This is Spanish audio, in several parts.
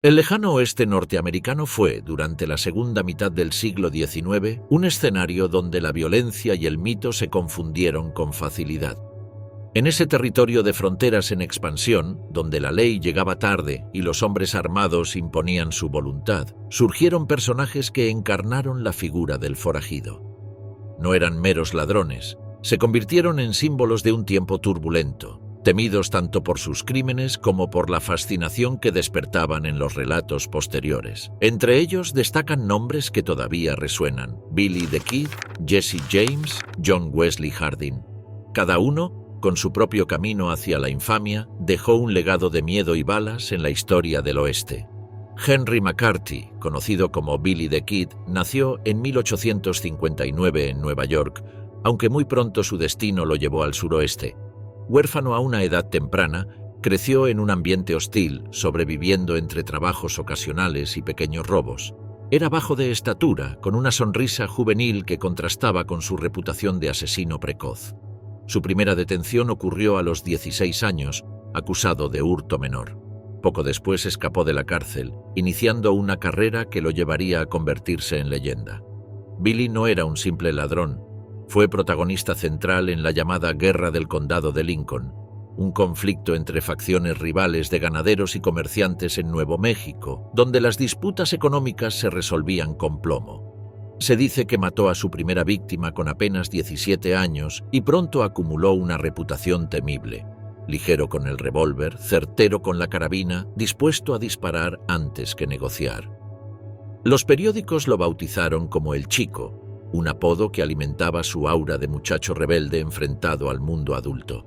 El lejano oeste norteamericano fue, durante la segunda mitad del siglo XIX, un escenario donde la violencia y el mito se confundieron con facilidad. En ese territorio de fronteras en expansión, donde la ley llegaba tarde y los hombres armados imponían su voluntad, surgieron personajes que encarnaron la figura del forajido. No eran meros ladrones, se convirtieron en símbolos de un tiempo turbulento, temidos tanto por sus crímenes como por la fascinación que despertaban en los relatos posteriores. Entre ellos destacan nombres que todavía resuenan: Billy the Kid, Jesse James, John Wesley Hardin. Cada uno, con su propio camino hacia la infamia, dejó un legado de miedo y balas en la historia del oeste. Henry McCarthy, conocido como Billy the Kid, nació en 1859 en Nueva York, aunque muy pronto su destino lo llevó al suroeste. Huérfano a una edad temprana, creció en un ambiente hostil, sobreviviendo entre trabajos ocasionales y pequeños robos. Era bajo de estatura, con una sonrisa juvenil que contrastaba con su reputación de asesino precoz. Su primera detención ocurrió a los 16 años, acusado de hurto menor. Poco después escapó de la cárcel, iniciando una carrera que lo llevaría a convertirse en leyenda. Billy no era un simple ladrón. Fue protagonista central en la llamada Guerra del Condado de Lincoln, un conflicto entre facciones rivales de ganaderos y comerciantes en Nuevo México, donde las disputas económicas se resolvían con plomo. Se dice que mató a su primera víctima con apenas 17 años y pronto acumuló una reputación temible. Ligero con el revólver, certero con la carabina, dispuesto a disparar antes que negociar. Los periódicos lo bautizaron como El Chico, un apodo que alimentaba su aura de muchacho rebelde enfrentado al mundo adulto.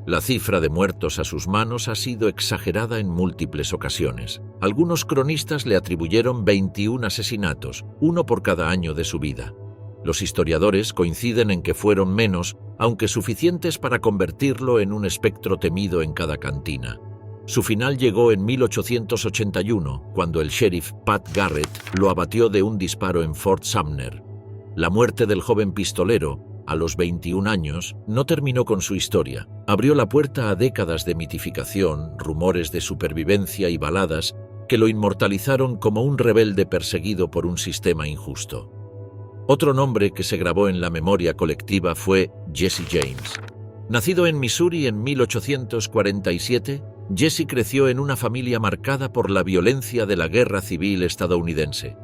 La cifra de muertos a sus manos ha sido exagerada en múltiples ocasiones. Algunos cronistas le atribuyeron 21 asesinatos, uno por cada año de su vida. Los historiadores coinciden en que fueron menos, aunque suficientes para convertirlo en un espectro temido en cada cantina. Su final llegó en 1881, cuando el sheriff Pat Garrett lo abatió de un disparo en Fort Sumner. La muerte del joven pistolero, a los 21 años, no terminó con su historia. Abrió la puerta a décadas de mitificación, rumores de supervivencia y baladas que lo inmortalizaron como un rebelde perseguido por un sistema injusto. Otro nombre que se grabó en la memoria colectiva fue Jesse James. Nacido en Missouri en 1847, Jesse creció en una familia marcada por la violencia de la Guerra Civil estadounidense.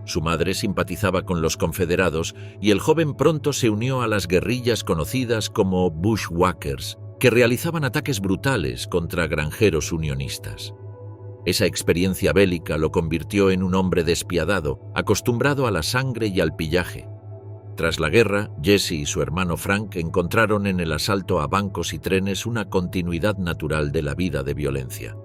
Su madre simpatizaba con los confederados y el joven pronto se unió a las guerrillas conocidas como Bushwhackers, que realizaban ataques brutales contra granjeros unionistas. Esa experiencia bélica lo convirtió en un hombre despiadado, acostumbrado a la sangre y al pillaje. Tras la guerra, Jesse y su hermano Frank encontraron en el asalto a bancos y trenes una continuidad natural de la vida de violencia.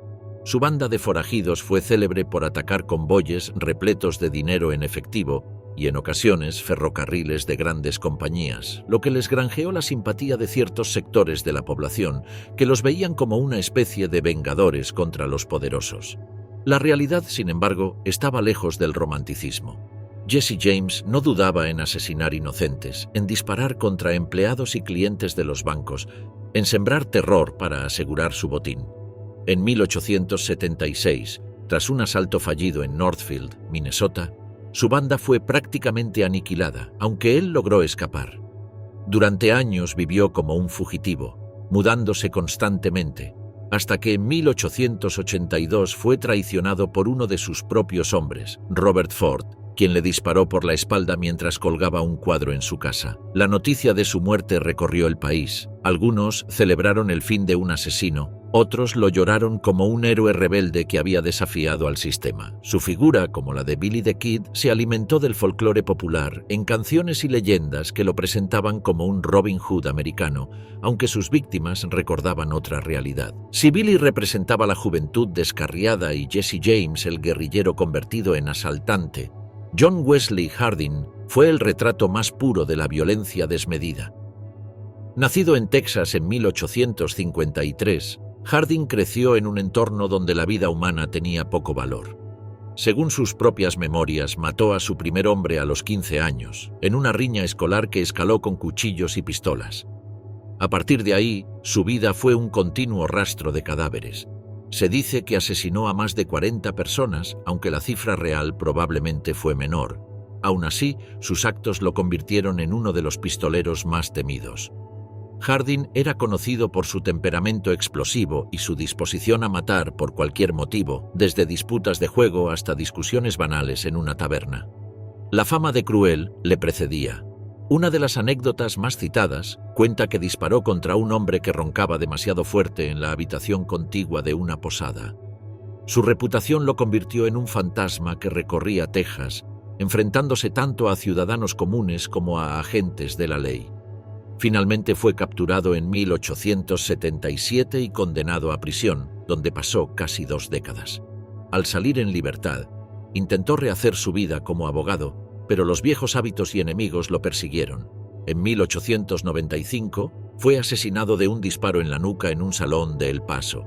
Su banda de forajidos fue célebre por atacar convoyes repletos de dinero en efectivo y en ocasiones ferrocarriles de grandes compañías, lo que les granjeó la simpatía de ciertos sectores de la población que los veían como una especie de vengadores contra los poderosos. La realidad, sin embargo, estaba lejos del romanticismo. Jesse James no dudaba en asesinar inocentes, en disparar contra empleados y clientes de los bancos, en sembrar terror para asegurar su botín. En 1876, tras un asalto fallido en Northfield, Minnesota, su banda fue prácticamente aniquilada, aunque él logró escapar. Durante años vivió como un fugitivo, mudándose constantemente, hasta que en 1882 fue traicionado por uno de sus propios hombres, Robert Ford, quien le disparó por la espalda mientras colgaba un cuadro en su casa. La noticia de su muerte recorrió el país. Algunos celebraron el fin de un asesino, otros lo lloraron como un héroe rebelde que había desafiado al sistema. Su figura, como la de Billy the Kid, se alimentó del folclore popular en canciones y leyendas que lo presentaban como un Robin Hood americano, aunque sus víctimas recordaban otra realidad. Si Billy representaba la juventud descarriada y Jesse James el guerrillero convertido en asaltante, John Wesley Hardin fue el retrato más puro de la violencia desmedida. Nacido en Texas en 1853, Hardin creció en un entorno donde la vida humana tenía poco valor. Según sus propias memorias, mató a su primer hombre a los 15 años, en una riña escolar que escaló con cuchillos y pistolas. A partir de ahí, su vida fue un continuo rastro de cadáveres. Se dice que asesinó a más de 40 personas, aunque la cifra real probablemente fue menor. Aún así, sus actos lo convirtieron en uno de los pistoleros más temidos. Hardin era conocido por su temperamento explosivo y su disposición a matar por cualquier motivo, desde disputas de juego hasta discusiones banales en una taberna. La fama de cruel le precedía. Una de las anécdotas más citadas cuenta que disparó contra un hombre que roncaba demasiado fuerte en la habitación contigua de una posada. Su reputación lo convirtió en un fantasma que recorría Texas, enfrentándose tanto a ciudadanos comunes como a agentes de la ley. Finalmente fue capturado en 1877 y condenado a prisión, donde pasó casi 2 décadas. Al salir en libertad, intentó rehacer su vida como abogado, pero los viejos hábitos y enemigos lo persiguieron. En 1895 fue asesinado de un disparo en la nuca en un salón de El Paso.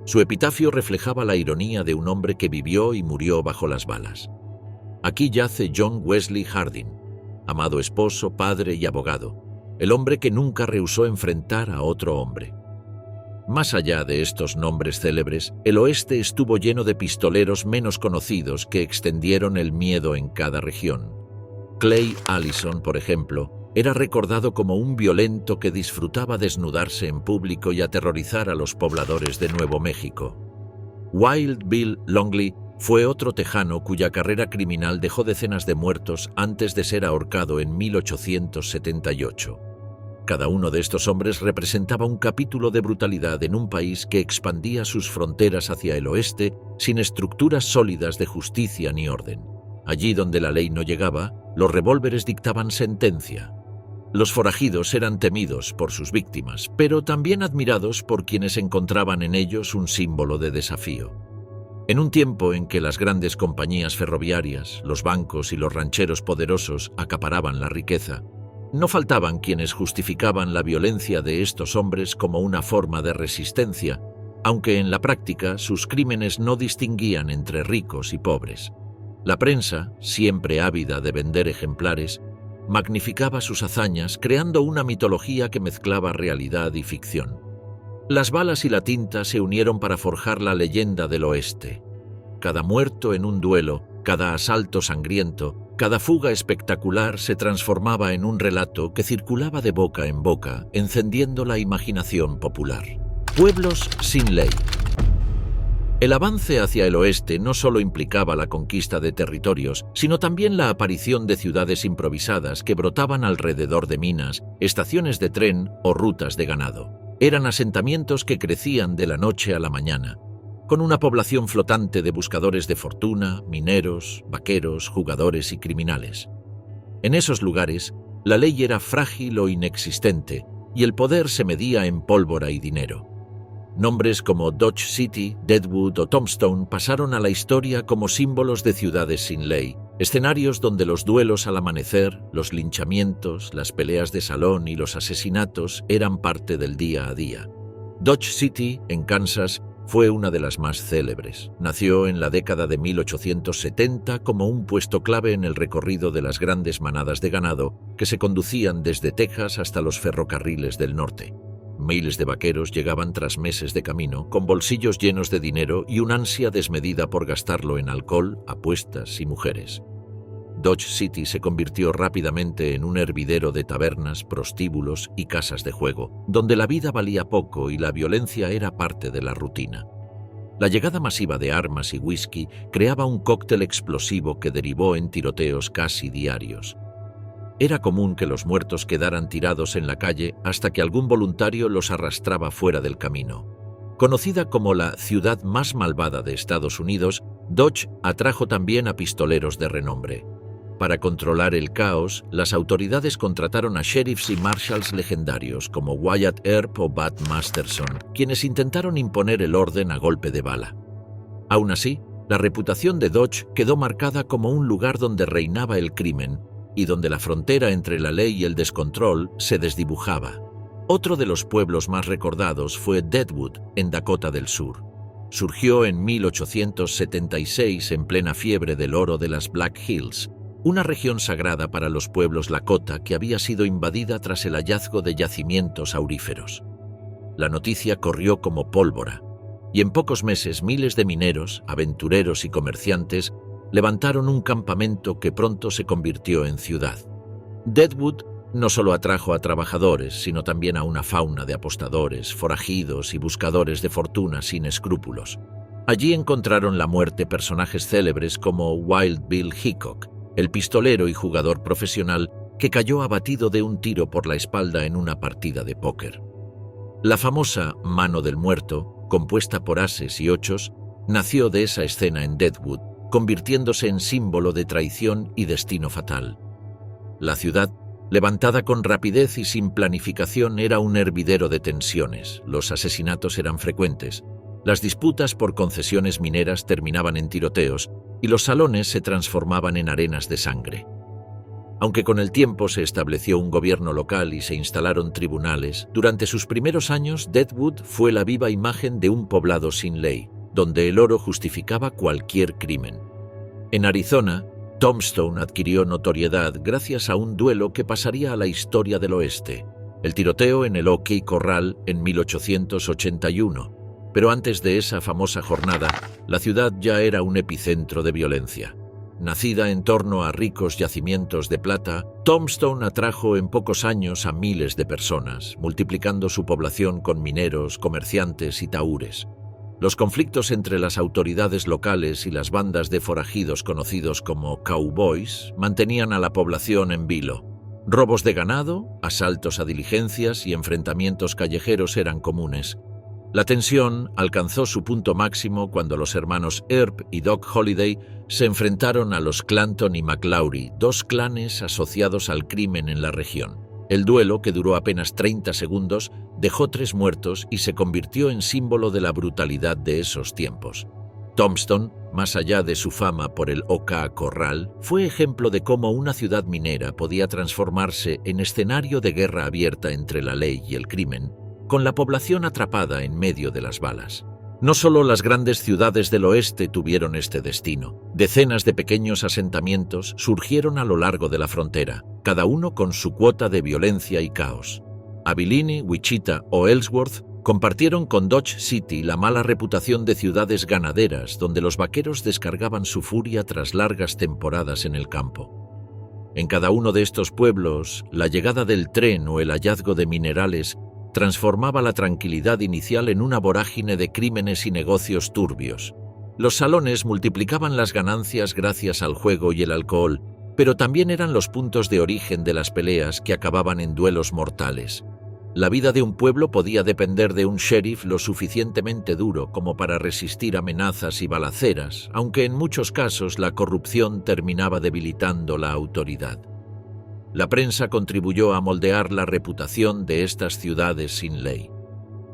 Su epitafio reflejaba la ironía de un hombre que vivió y murió bajo las balas. Aquí yace John Wesley Hardin, amado esposo, padre y abogado, el hombre que nunca rehusó enfrentar a otro hombre. Más allá de estos nombres célebres, el oeste estuvo lleno de pistoleros menos conocidos que extendieron el miedo en cada región. Clay Allison, por ejemplo, era recordado como un violento que disfrutaba desnudarse en público y aterrorizar a los pobladores de Nuevo México. Wild Bill Longley fue otro tejano cuya carrera criminal dejó decenas de muertos antes de ser ahorcado en 1878. Cada uno de estos hombres representaba un capítulo de brutalidad en un país que expandía sus fronteras hacia el oeste sin estructuras sólidas de justicia ni orden. Allí donde la ley no llegaba, los revólveres dictaban sentencia. Los forajidos eran temidos por sus víctimas, pero también admirados por quienes encontraban en ellos un símbolo de desafío. En un tiempo en que las grandes compañías ferroviarias, los bancos y los rancheros poderosos acaparaban la riqueza, no faltaban quienes justificaban la violencia de estos hombres como una forma de resistencia, aunque en la práctica sus crímenes no distinguían entre ricos y pobres. La prensa, siempre ávida de vender ejemplares, magnificaba sus hazañas creando una mitología que mezclaba realidad y ficción. Las balas y la tinta se unieron para forjar la leyenda del oeste. Cada muerto en un duelo, cada asalto sangriento, cada fuga espectacular se transformaba en un relato que circulaba de boca en boca, encendiendo la imaginación popular. Pueblos sin ley. El avance hacia el oeste no solo implicaba la conquista de territorios, sino también la aparición de ciudades improvisadas que brotaban alrededor de minas, estaciones de tren o rutas de ganado. Eran asentamientos que crecían de la noche a la mañana, con una población flotante de buscadores de fortuna, mineros, vaqueros, jugadores y criminales. En esos lugares, la ley era frágil o inexistente, y el poder se medía en pólvora y dinero. Nombres como Dodge City, Deadwood o Tombstone pasaron a la historia como símbolos de ciudades sin ley, escenarios donde los duelos al amanecer, los linchamientos, las peleas de salón y los asesinatos eran parte del día a día. Dodge City, en Kansas, fue una de las más célebres. Nació en la década de 1870 como un puesto clave en el recorrido de las grandes manadas de ganado que se conducían desde Texas hasta los ferrocarriles del norte. Miles de vaqueros llegaban tras meses de camino, con bolsillos llenos de dinero y una ansia desmedida por gastarlo en alcohol, apuestas y mujeres. Dodge City se convirtió rápidamente en un hervidero de tabernas, prostíbulos y casas de juego, donde la vida valía poco y la violencia era parte de la rutina. La llegada masiva de armas y whisky creaba un cóctel explosivo que derivó en tiroteos casi diarios. Era común que los muertos quedaran tirados en la calle hasta que algún voluntario los arrastraba fuera del camino. Conocida como la ciudad más malvada de Estados Unidos, Dodge atrajo también a pistoleros de renombre. Para controlar el caos, las autoridades contrataron a sheriffs y marshals legendarios como Wyatt Earp o Bud Masterson, quienes intentaron imponer el orden a golpe de bala. Aún así, la reputación de Dodge quedó marcada como un lugar donde reinaba el crimen y donde la frontera entre la ley y el descontrol se desdibujaba. Otro de los pueblos más recordados fue Deadwood, en Dakota del Sur. Surgió en 1876 en plena fiebre del oro de las Black Hills, una región sagrada para los pueblos Lakota que había sido invadida tras el hallazgo de yacimientos auríferos. La noticia corrió como pólvora. y en pocos meses miles de mineros, aventureros y comerciantes levantaron un campamento que pronto se convirtió en ciudad. Deadwood no solo atrajo a trabajadores, sino también a una fauna de apostadores, forajidos y buscadores de fortuna sin escrúpulos. Allí encontraron la muerte personajes célebres como Wild Bill Hickok, el pistolero y jugador profesional que cayó abatido de un tiro por la espalda en una partida de póker. La famosa Mano del Muerto, compuesta por ases y ochos, nació de esa escena en Deadwood, convirtiéndose en símbolo de traición y destino fatal. La ciudad, levantada con rapidez y sin planificación, era un hervidero de tensiones. Los asesinatos eran frecuentes, las disputas por concesiones mineras terminaban en tiroteos y los salones se transformaban en arenas de sangre. Aunque con el tiempo se estableció un gobierno local y se instalaron tribunales, durante sus primeros años Deadwood fue la viva imagen de un poblado sin ley, donde el oro justificaba cualquier crimen. En Arizona, Tombstone adquirió notoriedad gracias a un duelo que pasaría a la historia del oeste, el tiroteo en el OK Corral en 1881. Pero antes de esa famosa jornada, la ciudad ya era un epicentro de violencia. Nacida en torno a ricos yacimientos de plata, Tombstone atrajo en pocos años a miles de personas, multiplicando su población con mineros, comerciantes y tahúres. Los conflictos entre las autoridades locales y las bandas de forajidos conocidos como cowboys mantenían a la población en vilo. Robos de ganado, asaltos a diligencias y enfrentamientos callejeros eran comunes. La tensión alcanzó su punto máximo cuando los hermanos Earp y Doc Holliday se enfrentaron a los Clanton y McLaury, dos clanes asociados al crimen en la región. El duelo, que duró apenas 30 segundos, dejó 3 muertos y se convirtió en símbolo de la brutalidad de esos tiempos. Tombstone, más allá de su fama por el OK Corral, fue ejemplo de cómo una ciudad minera podía transformarse en escenario de guerra abierta entre la ley y el crimen, con la población atrapada en medio de las balas. No solo las grandes ciudades del oeste tuvieron este destino. Decenas de pequeños asentamientos surgieron a lo largo de la frontera, cada uno con su cuota de violencia y caos. Abilene, Wichita o Ellsworth compartieron con Dodge City la mala reputación de ciudades ganaderas donde los vaqueros descargaban su furia tras largas temporadas en el campo. En cada uno de estos pueblos, la llegada del tren o el hallazgo de minerales transformaba la tranquilidad inicial en una vorágine de crímenes y negocios turbios. Los salones multiplicaban las ganancias gracias al juego y el alcohol, pero también eran los puntos de origen de las peleas que acababan en duelos mortales. La vida de un pueblo podía depender de un sheriff lo suficientemente duro como para resistir amenazas y balaceras, aunque en muchos casos la corrupción terminaba debilitando la autoridad. La prensa contribuyó a moldear la reputación de estas ciudades sin ley.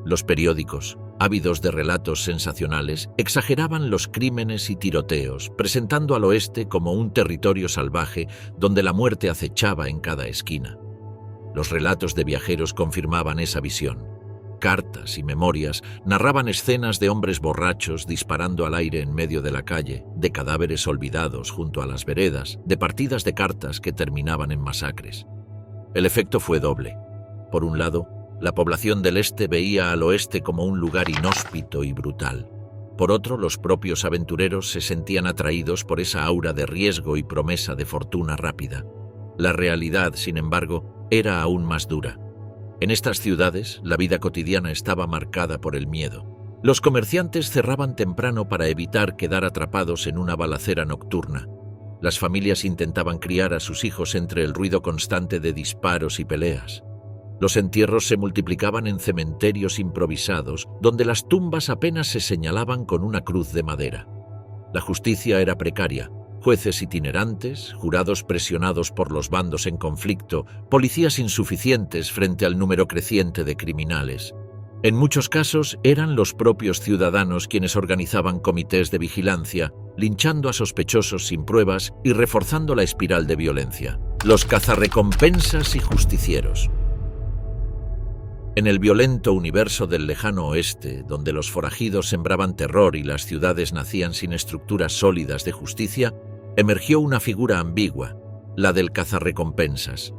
Los periódicos, ávidos de relatos sensacionales, exageraban los crímenes y tiroteos, presentando al oeste como un territorio salvaje donde la muerte acechaba en cada esquina. Los relatos de viajeros confirmaban esa visión. Cartas y memorias narraban escenas de hombres borrachos disparando al aire en medio de la calle, de cadáveres olvidados junto a las veredas, de partidas de cartas que terminaban en masacres. El efecto fue doble. Por un lado, la población del este veía al oeste como un lugar inhóspito y brutal. Por otro, los propios aventureros se sentían atraídos por esa aura de riesgo y promesa de fortuna rápida. La realidad, sin embargo, era aún más dura. En estas ciudades, la vida cotidiana estaba marcada por el miedo. Los comerciantes cerraban temprano para evitar quedar atrapados en una balacera nocturna. Las familias intentaban criar a sus hijos entre el ruido constante de disparos y peleas. Los entierros se multiplicaban en cementerios improvisados, donde las tumbas apenas se señalaban con una cruz de madera. La justicia era precaria. Jueces itinerantes, jurados presionados por los bandos en conflicto, policías insuficientes frente al número creciente de criminales. En muchos casos eran los propios ciudadanos quienes organizaban comités de vigilancia, linchando a sospechosos sin pruebas y reforzando la espiral de violencia. Los cazarrecompensas y justicieros. En el violento universo del lejano oeste, donde los forajidos sembraban terror y las ciudades nacían sin estructuras sólidas de justicia, emergió una figura ambigua, la del cazarrecompensas.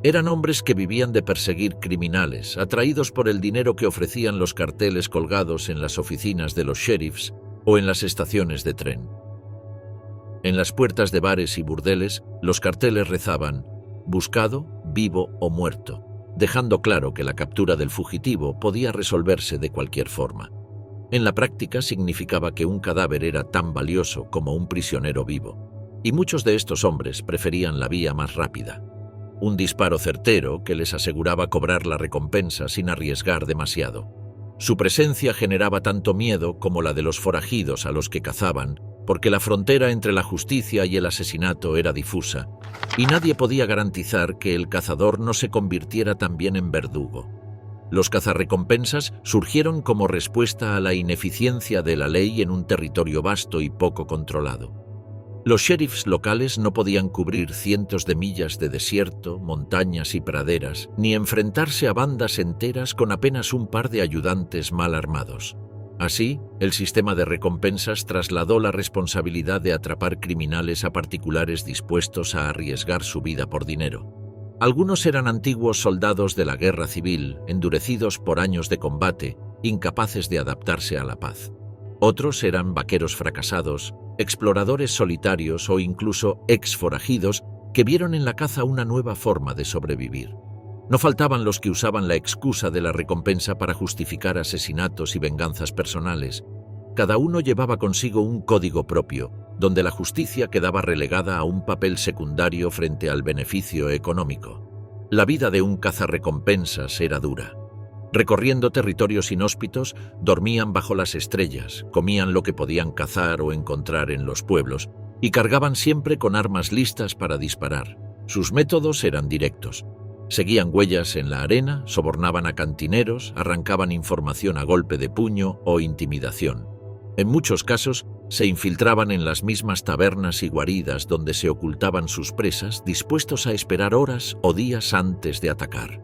Eran hombres que vivían de perseguir criminales, atraídos por el dinero que ofrecían los carteles colgados en las oficinas de los sheriffs o en las estaciones de tren. En las puertas de bares y burdeles, los carteles rezaban «buscado, vivo o muerto», dejando claro que la captura del fugitivo podía resolverse de cualquier forma. En la práctica significaba que un cadáver era tan valioso como un prisionero vivo, y muchos de estos hombres preferían la vía más rápida. Un disparo certero que les aseguraba cobrar la recompensa sin arriesgar demasiado. Su presencia generaba tanto miedo como la de los forajidos a los que cazaban, porque la frontera entre la justicia y el asesinato era difusa, y nadie podía garantizar que el cazador no se convirtiera también en verdugo. Los cazarrecompensas surgieron como respuesta a la ineficiencia de la ley en un territorio vasto y poco controlado. Los sheriffs locales no podían cubrir cientos de millas de desierto, montañas y praderas, ni enfrentarse a bandas enteras con apenas un par de ayudantes mal armados. Así, el sistema de recompensas trasladó la responsabilidad de atrapar criminales a particulares dispuestos a arriesgar su vida por dinero. Algunos eran antiguos soldados de la guerra civil, endurecidos por años de combate, incapaces de adaptarse a la paz. Otros eran vaqueros fracasados, exploradores solitarios o incluso ex-forajidos que vieron en la caza una nueva forma de sobrevivir. No faltaban los que usaban la excusa de la recompensa para justificar asesinatos y venganzas personales. Cada uno llevaba consigo un código propio, donde la justicia quedaba relegada a un papel secundario frente al beneficio económico. La vida de un cazarrecompensas era dura. Recorriendo territorios inhóspitos, dormían bajo las estrellas, comían lo que podían cazar o encontrar en los pueblos, y cargaban siempre con armas listas para disparar. Sus métodos eran directos. Seguían huellas en la arena, sobornaban a cantineros, arrancaban información a golpe de puño o intimidación. En muchos casos, se infiltraban en las mismas tabernas y guaridas donde se ocultaban sus presas, dispuestos a esperar horas o días antes de atacar.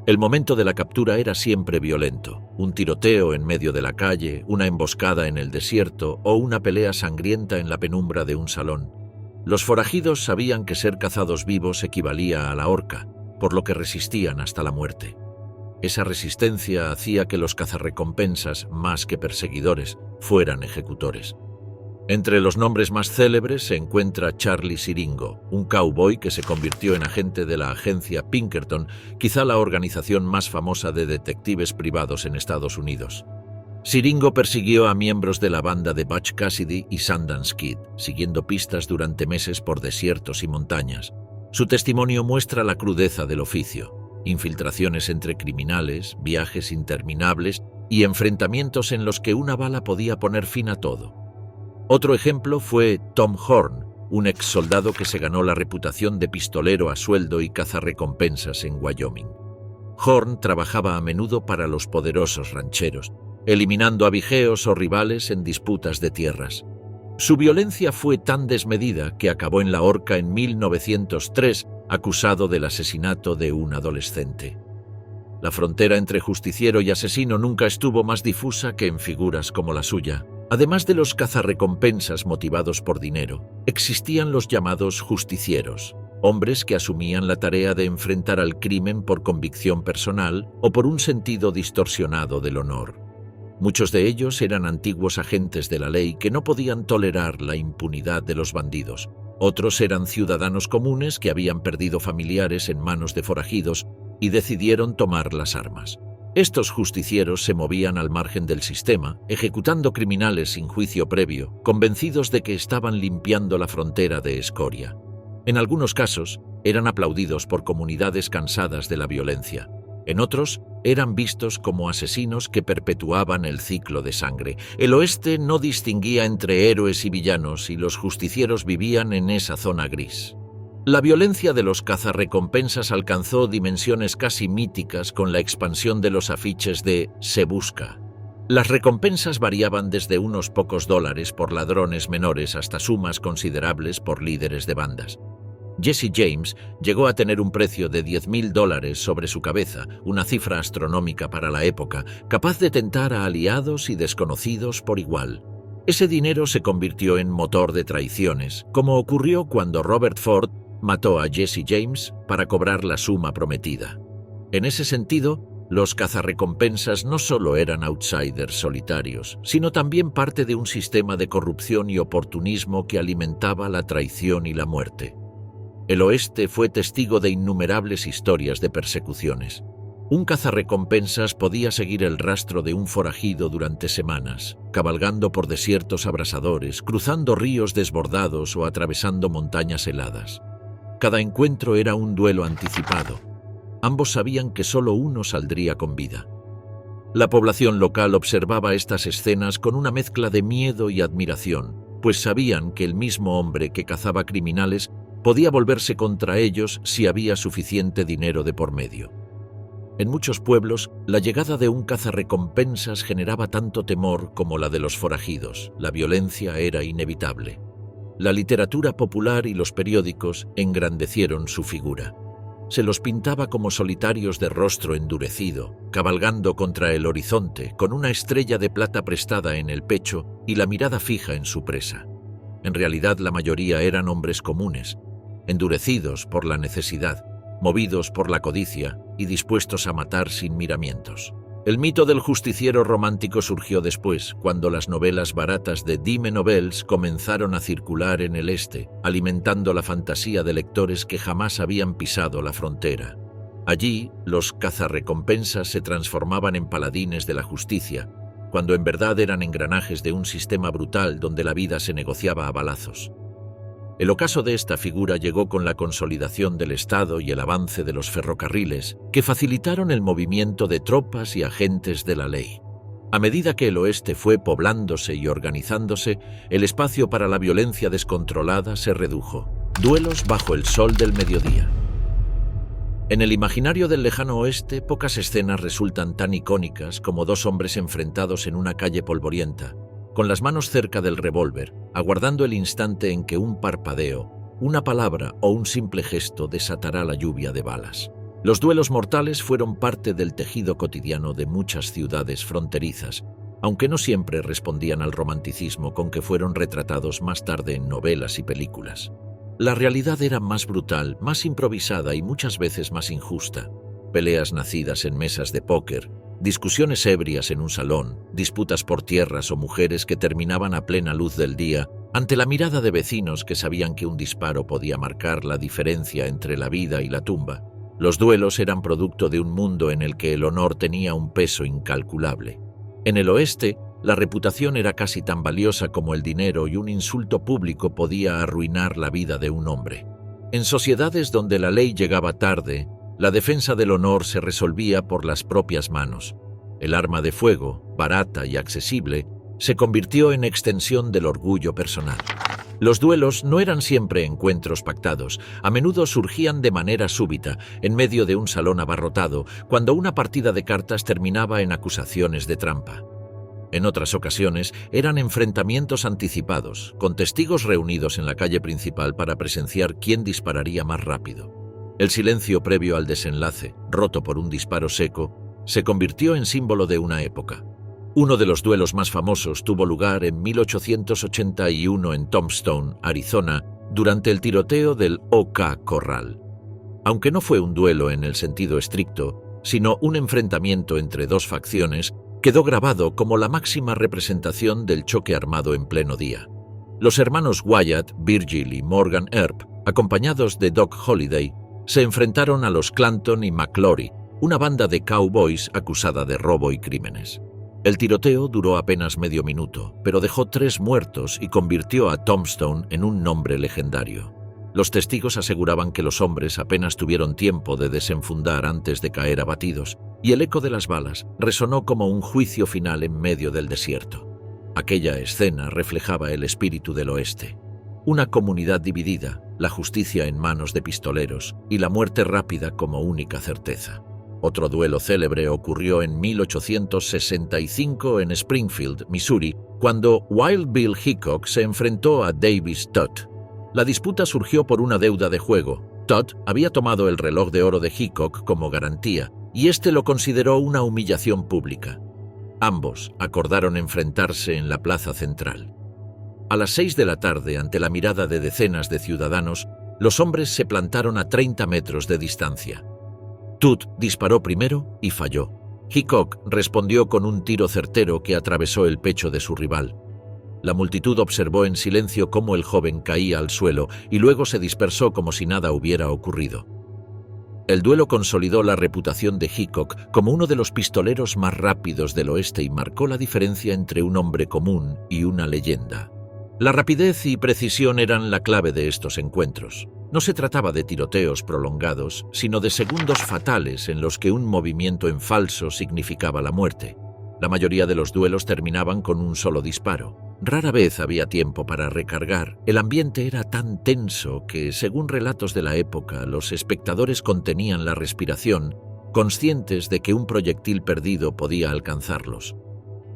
El momento de la captura era siempre violento. Un tiroteo en medio de la calle, una emboscada en el desierto o una pelea sangrienta en la penumbra de un salón. Los forajidos sabían que ser cazados vivos equivalía a la horca, por lo que resistían hasta la muerte. Esa resistencia hacía que los cazarrecompensas, más que perseguidores, fueran ejecutores. Entre los nombres más célebres se encuentra Charlie Siringo, un cowboy que se convirtió en agente de la agencia Pinkerton, quizá la organización más famosa de detectives privados en Estados Unidos. Siringo persiguió a miembros de la banda de Butch Cassidy y Sundance Kid, siguiendo pistas durante meses por desiertos y montañas. Su testimonio muestra la crudeza del oficio: infiltraciones entre criminales, viajes interminables y enfrentamientos en los que una bala podía poner fin a todo. Otro ejemplo fue Tom Horn, un ex soldado que se ganó la reputación de pistolero a sueldo y cazarrecompensas en Wyoming. Horn trabajaba a menudo para los poderosos rancheros, eliminando abigeos o rivales en disputas de tierras. Su violencia fue tan desmedida que acabó en la horca en 1903, acusado del asesinato de un adolescente. La frontera entre justiciero y asesino nunca estuvo más difusa que en figuras como la suya. Además de los cazarrecompensas motivados por dinero, existían los llamados justicieros, hombres que asumían la tarea de enfrentar al crimen por convicción personal o por un sentido distorsionado del honor. Muchos de ellos eran antiguos agentes de la ley que no podían tolerar la impunidad de los bandidos. Otros eran ciudadanos comunes que habían perdido familiares en manos de forajidos y decidieron tomar las armas. Estos justicieros se movían al margen del sistema, ejecutando criminales sin juicio previo, convencidos de que estaban limpiando la frontera de escoria. En algunos casos, eran aplaudidos por comunidades cansadas de la violencia. En otros, eran vistos como asesinos que perpetuaban el ciclo de sangre. El oeste no distinguía entre héroes y villanos y los justicieros vivían en esa zona gris. La violencia de los cazarrecompensas alcanzó dimensiones casi míticas con la expansión de los afiches de «Se busca». Las recompensas variaban desde unos pocos dólares por ladrones menores hasta sumas considerables por líderes de bandas. Jesse James llegó a tener un precio de $10,000 sobre su cabeza, una cifra astronómica para la época, capaz de tentar a aliados y desconocidos por igual. Ese dinero se convirtió en motor de traiciones, como ocurrió cuando Robert Ford mató a Jesse James para cobrar la suma prometida. En ese sentido, los cazarrecompensas no solo eran outsiders solitarios, sino también parte de un sistema de corrupción y oportunismo que alimentaba la traición y la muerte. El oeste fue testigo de innumerables historias de persecuciones. Un cazarrecompensas podía seguir el rastro de un forajido durante semanas, cabalgando por desiertos abrasadores, cruzando ríos desbordados o atravesando montañas heladas. Cada encuentro era un duelo anticipado. Ambos sabían que solo uno saldría con vida. La población local observaba estas escenas con una mezcla de miedo y admiración, pues sabían que el mismo hombre que cazaba criminales podía volverse contra ellos si había suficiente dinero de por medio. En muchos pueblos, la llegada de un cazarrecompensas generaba tanto temor como la de los forajidos. La violencia era inevitable. La literatura popular y los periódicos engrandecieron su figura. Se los pintaba como solitarios de rostro endurecido, cabalgando contra el horizonte, con una estrella de plata prestada en el pecho y la mirada fija en su presa. En realidad, la mayoría eran hombres comunes, endurecidos por la necesidad, movidos por la codicia y dispuestos a matar sin miramientos. El mito del justiciero romántico surgió después, cuando las novelas baratas de dime novels comenzaron a circular en el este, alimentando la fantasía de lectores que jamás habían pisado la frontera. Allí, los cazarrecompensas se transformaban en paladines de la justicia, cuando en verdad eran engranajes de un sistema brutal donde la vida se negociaba a balazos. El ocaso de esta figura llegó con la consolidación del Estado y el avance de los ferrocarriles, que facilitaron el movimiento de tropas y agentes de la ley. A medida que el oeste fue poblándose y organizándose, el espacio para la violencia descontrolada se redujo. Duelos bajo el sol del mediodía. En el imaginario del lejano oeste, pocas escenas resultan tan icónicas como dos hombres enfrentados en una calle polvorienta, con las manos cerca del revólver, aguardando el instante en que un parpadeo, una palabra o un simple gesto desatará la lluvia de balas. Los duelos mortales fueron parte del tejido cotidiano de muchas ciudades fronterizas, aunque no siempre respondían al romanticismo con que fueron retratados más tarde en novelas y películas. La realidad era más brutal, más improvisada y muchas veces más injusta. Peleas nacidas en mesas de póker, discusiones ebrias en un salón, disputas por tierras o mujeres que terminaban a plena luz del día, ante la mirada de vecinos que sabían que un disparo podía marcar la diferencia entre la vida y la tumba. Los duelos eran producto de un mundo en el que el honor tenía un peso incalculable. En el oeste, la reputación era casi tan valiosa como el dinero y un insulto público podía arruinar la vida de un hombre. En sociedades donde la ley llegaba tarde, la defensa del honor se resolvía por las propias manos. El arma de fuego, barata y accesible, se convirtió en extensión del orgullo personal. Los duelos no eran siempre encuentros pactados, a menudo surgían de manera súbita, en medio de un salón abarrotado, cuando una partida de cartas terminaba en acusaciones de trampa. En otras ocasiones eran enfrentamientos anticipados, con testigos reunidos en la calle principal para presenciar quién dispararía más rápido. El silencio previo al desenlace, roto por un disparo seco, se convirtió en símbolo de una época. Uno de los duelos más famosos tuvo lugar en 1881 en Tombstone, Arizona, durante el tiroteo del OK Corral. Aunque no fue un duelo en el sentido estricto, sino un enfrentamiento entre dos facciones, quedó grabado como la máxima representación del choque armado en pleno día. Los hermanos Wyatt, Virgil y Morgan Earp, acompañados de Doc Holliday, se enfrentaron a los Clanton y McClory, una banda de cowboys acusada de robo y crímenes. El tiroteo duró apenas medio minuto, pero dejó 3 muertos y convirtió a Tombstone en un nombre legendario. Los testigos aseguraban que los hombres apenas tuvieron tiempo de desenfundar antes de caer abatidos, y el eco de las balas resonó como un juicio final en medio del desierto. Aquella escena reflejaba el espíritu del oeste. Una comunidad dividida, la justicia en manos de pistoleros y la muerte rápida como única certeza. Otro duelo célebre ocurrió en 1865 en Springfield, Missouri, cuando Wild Bill Hickok se enfrentó a Davis Todd. La disputa surgió por una deuda de juego. Todd había tomado el reloj de oro de Hickok como garantía, y este lo consideró una humillación pública. Ambos acordaron enfrentarse en la plaza central. A las 6 de la tarde, ante la mirada de decenas de ciudadanos, Los hombres se plantaron a 30 metros de distancia. Todd disparó primero y falló. Hickok respondió con un tiro certero que atravesó el pecho de su rival. La multitud observó en silencio cómo el joven caía al suelo y luego se dispersó como si nada hubiera ocurrido. El duelo consolidó la reputación de Hickok como uno de los pistoleros más rápidos del oeste y marcó la diferencia entre un hombre común y una leyenda. La rapidez y precisión eran la clave de estos encuentros. No se trataba de tiroteos prolongados, sino de segundos fatales en los que un movimiento en falso significaba la muerte. La mayoría de los duelos terminaban con un solo disparo. Rara vez había tiempo para recargar. El ambiente era tan tenso que, según relatos de la época, los espectadores contenían la respiración, conscientes de que un proyectil perdido podía alcanzarlos.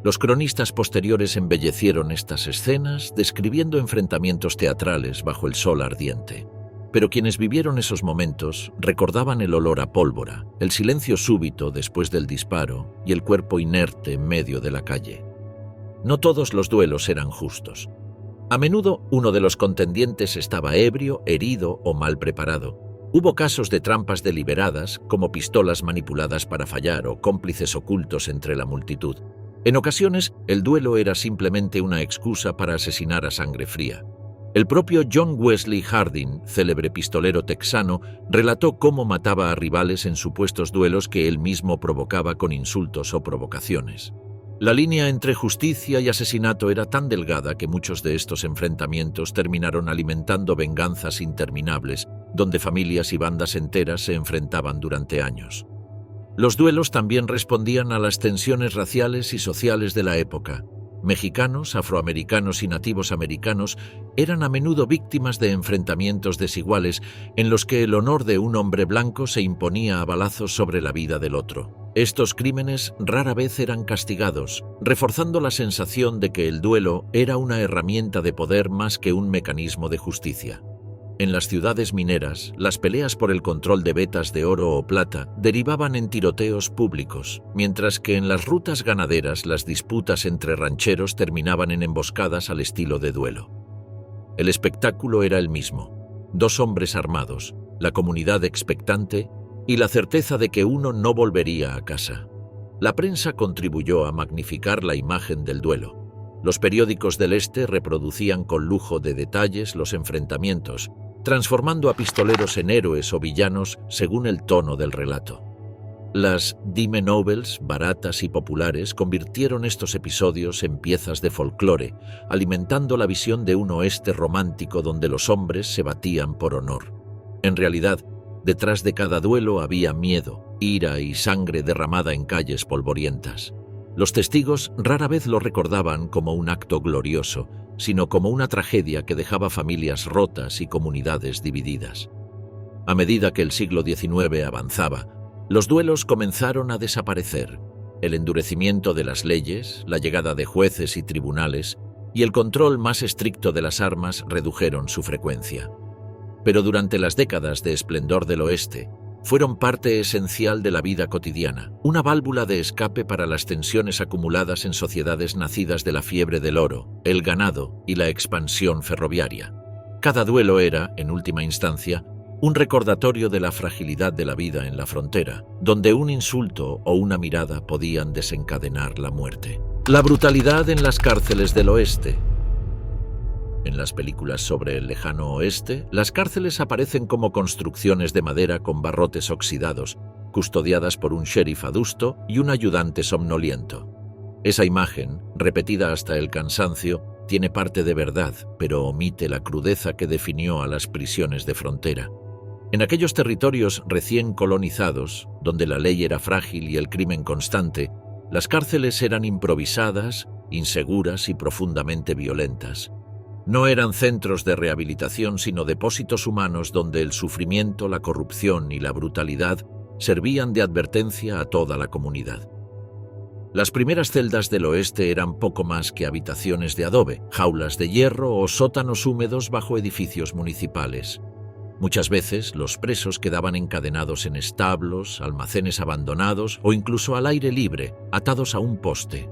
Los cronistas posteriores embellecieron estas escenas, describiendo enfrentamientos teatrales bajo el sol ardiente. Pero quienes vivieron esos momentos recordaban el olor a pólvora, el silencio súbito después del disparo y el cuerpo inerte en medio de la calle. No todos los duelos eran justos. A menudo uno de los contendientes estaba ebrio, herido o mal preparado. Hubo casos de trampas deliberadas, como pistolas manipuladas para fallar o cómplices ocultos entre la multitud. En ocasiones, el duelo era simplemente una excusa para asesinar a sangre fría. El propio John Wesley Hardin, célebre pistolero texano, relató cómo mataba a rivales en supuestos duelos que él mismo provocaba con insultos o provocaciones. La línea entre justicia y asesinato era tan delgada que muchos de estos enfrentamientos terminaron alimentando venganzas interminables, donde familias y bandas enteras se enfrentaban durante años. Los duelos también respondían a las tensiones raciales y sociales de la época. Mexicanos, afroamericanos y nativos americanos eran a menudo víctimas de enfrentamientos desiguales en los que el honor de un hombre blanco se imponía a balazos sobre la vida del otro. Estos crímenes rara vez eran castigados, reforzando la sensación de que el duelo era una herramienta de poder más que un mecanismo de justicia. En las ciudades mineras, las peleas por el control de vetas de oro o plata derivaban en tiroteos públicos, mientras que en las rutas ganaderas las disputas entre rancheros terminaban en emboscadas al estilo de duelo. El espectáculo era el mismo: dos hombres armados, la comunidad expectante y la certeza de que uno no volvería a casa. La prensa contribuyó a magnificar la imagen del duelo. Los periódicos del este reproducían con lujo de detalles los enfrentamientos, transformando a pistoleros en héroes o villanos según el tono del relato. Las dime novels, baratas y populares, convirtieron estos episodios en piezas de folclore, alimentando la visión de un oeste romántico donde los hombres se batían por honor. En realidad, detrás de cada duelo había miedo, ira y sangre derramada en calles polvorientas. Los testigos rara vez lo recordaban como un acto glorioso, sino como una tragedia que dejaba familias rotas y comunidades divididas. A medida que el siglo XIX avanzaba, los duelos comenzaron a desaparecer. El endurecimiento de las leyes, la llegada de jueces y tribunales y el control más estricto de las armas redujeron su frecuencia. Pero durante las décadas de esplendor del oeste, fueron parte esencial de la vida cotidiana, una válvula de escape para las tensiones acumuladas en sociedades nacidas de la fiebre del oro, el ganado y la expansión ferroviaria. Cada duelo era, en última instancia, un recordatorio de la fragilidad de la vida en la frontera, donde un insulto o una mirada podían desencadenar la muerte. La brutalidad en las cárceles del oeste. En las películas sobre el lejano oeste, las cárceles aparecen como construcciones de madera con barrotes oxidados, custodiadas por un sheriff adusto y un ayudante somnoliento. Esa imagen, repetida hasta el cansancio, tiene parte de verdad, pero omite la crudeza que definió a las prisiones de frontera. En aquellos territorios recién colonizados, donde la ley era frágil y el crimen constante, las cárceles eran improvisadas, inseguras y profundamente violentas. No eran centros de rehabilitación, sino depósitos humanos donde el sufrimiento, la corrupción y la brutalidad servían de advertencia a toda la comunidad. Las primeras celdas del oeste eran poco más que habitaciones de adobe, jaulas de hierro o sótanos húmedos bajo edificios municipales. Muchas veces los presos quedaban encadenados en establos, almacenes abandonados o incluso al aire libre, atados a un poste.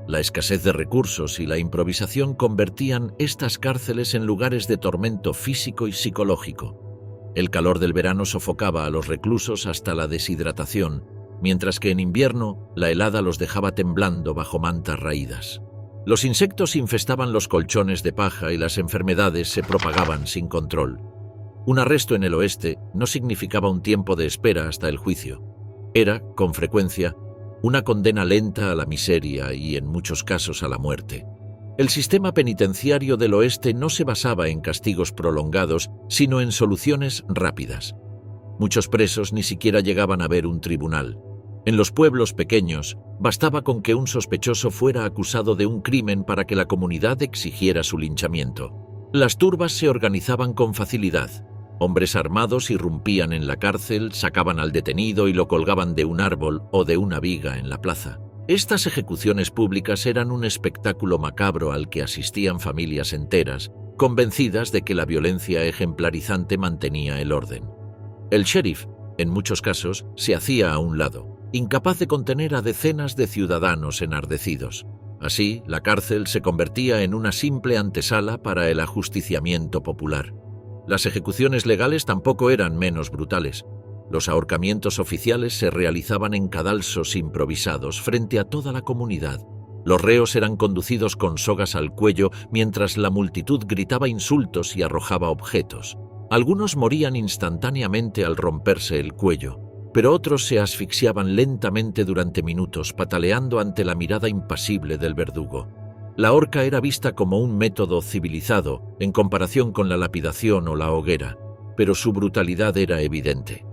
La escasez de recursos y la improvisación convertían estas cárceles en lugares de tormento físico y psicológico. El calor del verano sofocaba a los reclusos hasta la deshidratación, mientras que en invierno la helada los dejaba temblando bajo mantas raídas. Los insectos infestaban los colchones de paja y las enfermedades se propagaban sin control. Un arresto en el oeste no significaba un tiempo de espera hasta el juicio. Era, con frecuencia, una condena lenta a la miseria y, en muchos casos, a la muerte. El sistema penitenciario del oeste no se basaba en castigos prolongados, sino en soluciones rápidas. Muchos presos ni siquiera llegaban a ver un tribunal. En los pueblos pequeños, bastaba con que un sospechoso fuera acusado de un crimen para que la comunidad exigiera su linchamiento. Las turbas se organizaban con facilidad. Hombres armados irrumpían en la cárcel, sacaban al detenido y lo colgaban de un árbol o de una viga en la plaza. Estas ejecuciones públicas eran un espectáculo macabro al que asistían familias enteras, convencidas de que la violencia ejemplarizante mantenía el orden. El sheriff, en muchos casos, se hacía a un lado, incapaz de contener a decenas de ciudadanos enardecidos. Así, la cárcel se convertía en una simple antesala para el ajusticiamiento popular. Las ejecuciones legales tampoco eran menos brutales. Los ahorcamientos oficiales se realizaban en cadalsos improvisados frente a toda la comunidad. Los reos eran conducidos con sogas al cuello mientras la multitud gritaba insultos y arrojaba objetos. Algunos morían instantáneamente al romperse el cuello, pero otros se asfixiaban lentamente durante minutos, pataleando ante la mirada impasible del verdugo. La horca era vista como un método civilizado en comparación con la lapidación o la hoguera, pero su brutalidad era evidente.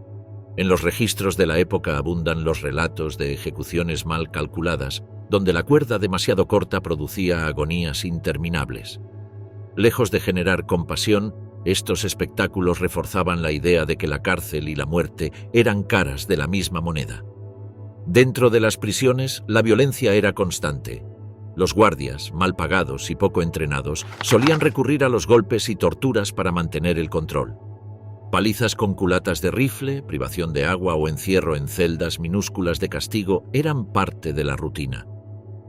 En los registros de la época abundan los relatos de ejecuciones mal calculadas, donde la cuerda demasiado corta producía agonías interminables. Lejos de generar compasión, estos espectáculos reforzaban la idea de que la cárcel y la muerte eran caras de la misma moneda. Dentro de las prisiones, la violencia era constante. Los guardias, mal pagados y poco entrenados, solían recurrir a los golpes y torturas para mantener el control. Palizas con culatas de rifle, privación de agua o encierro en celdas minúsculas de castigo eran parte de la rutina.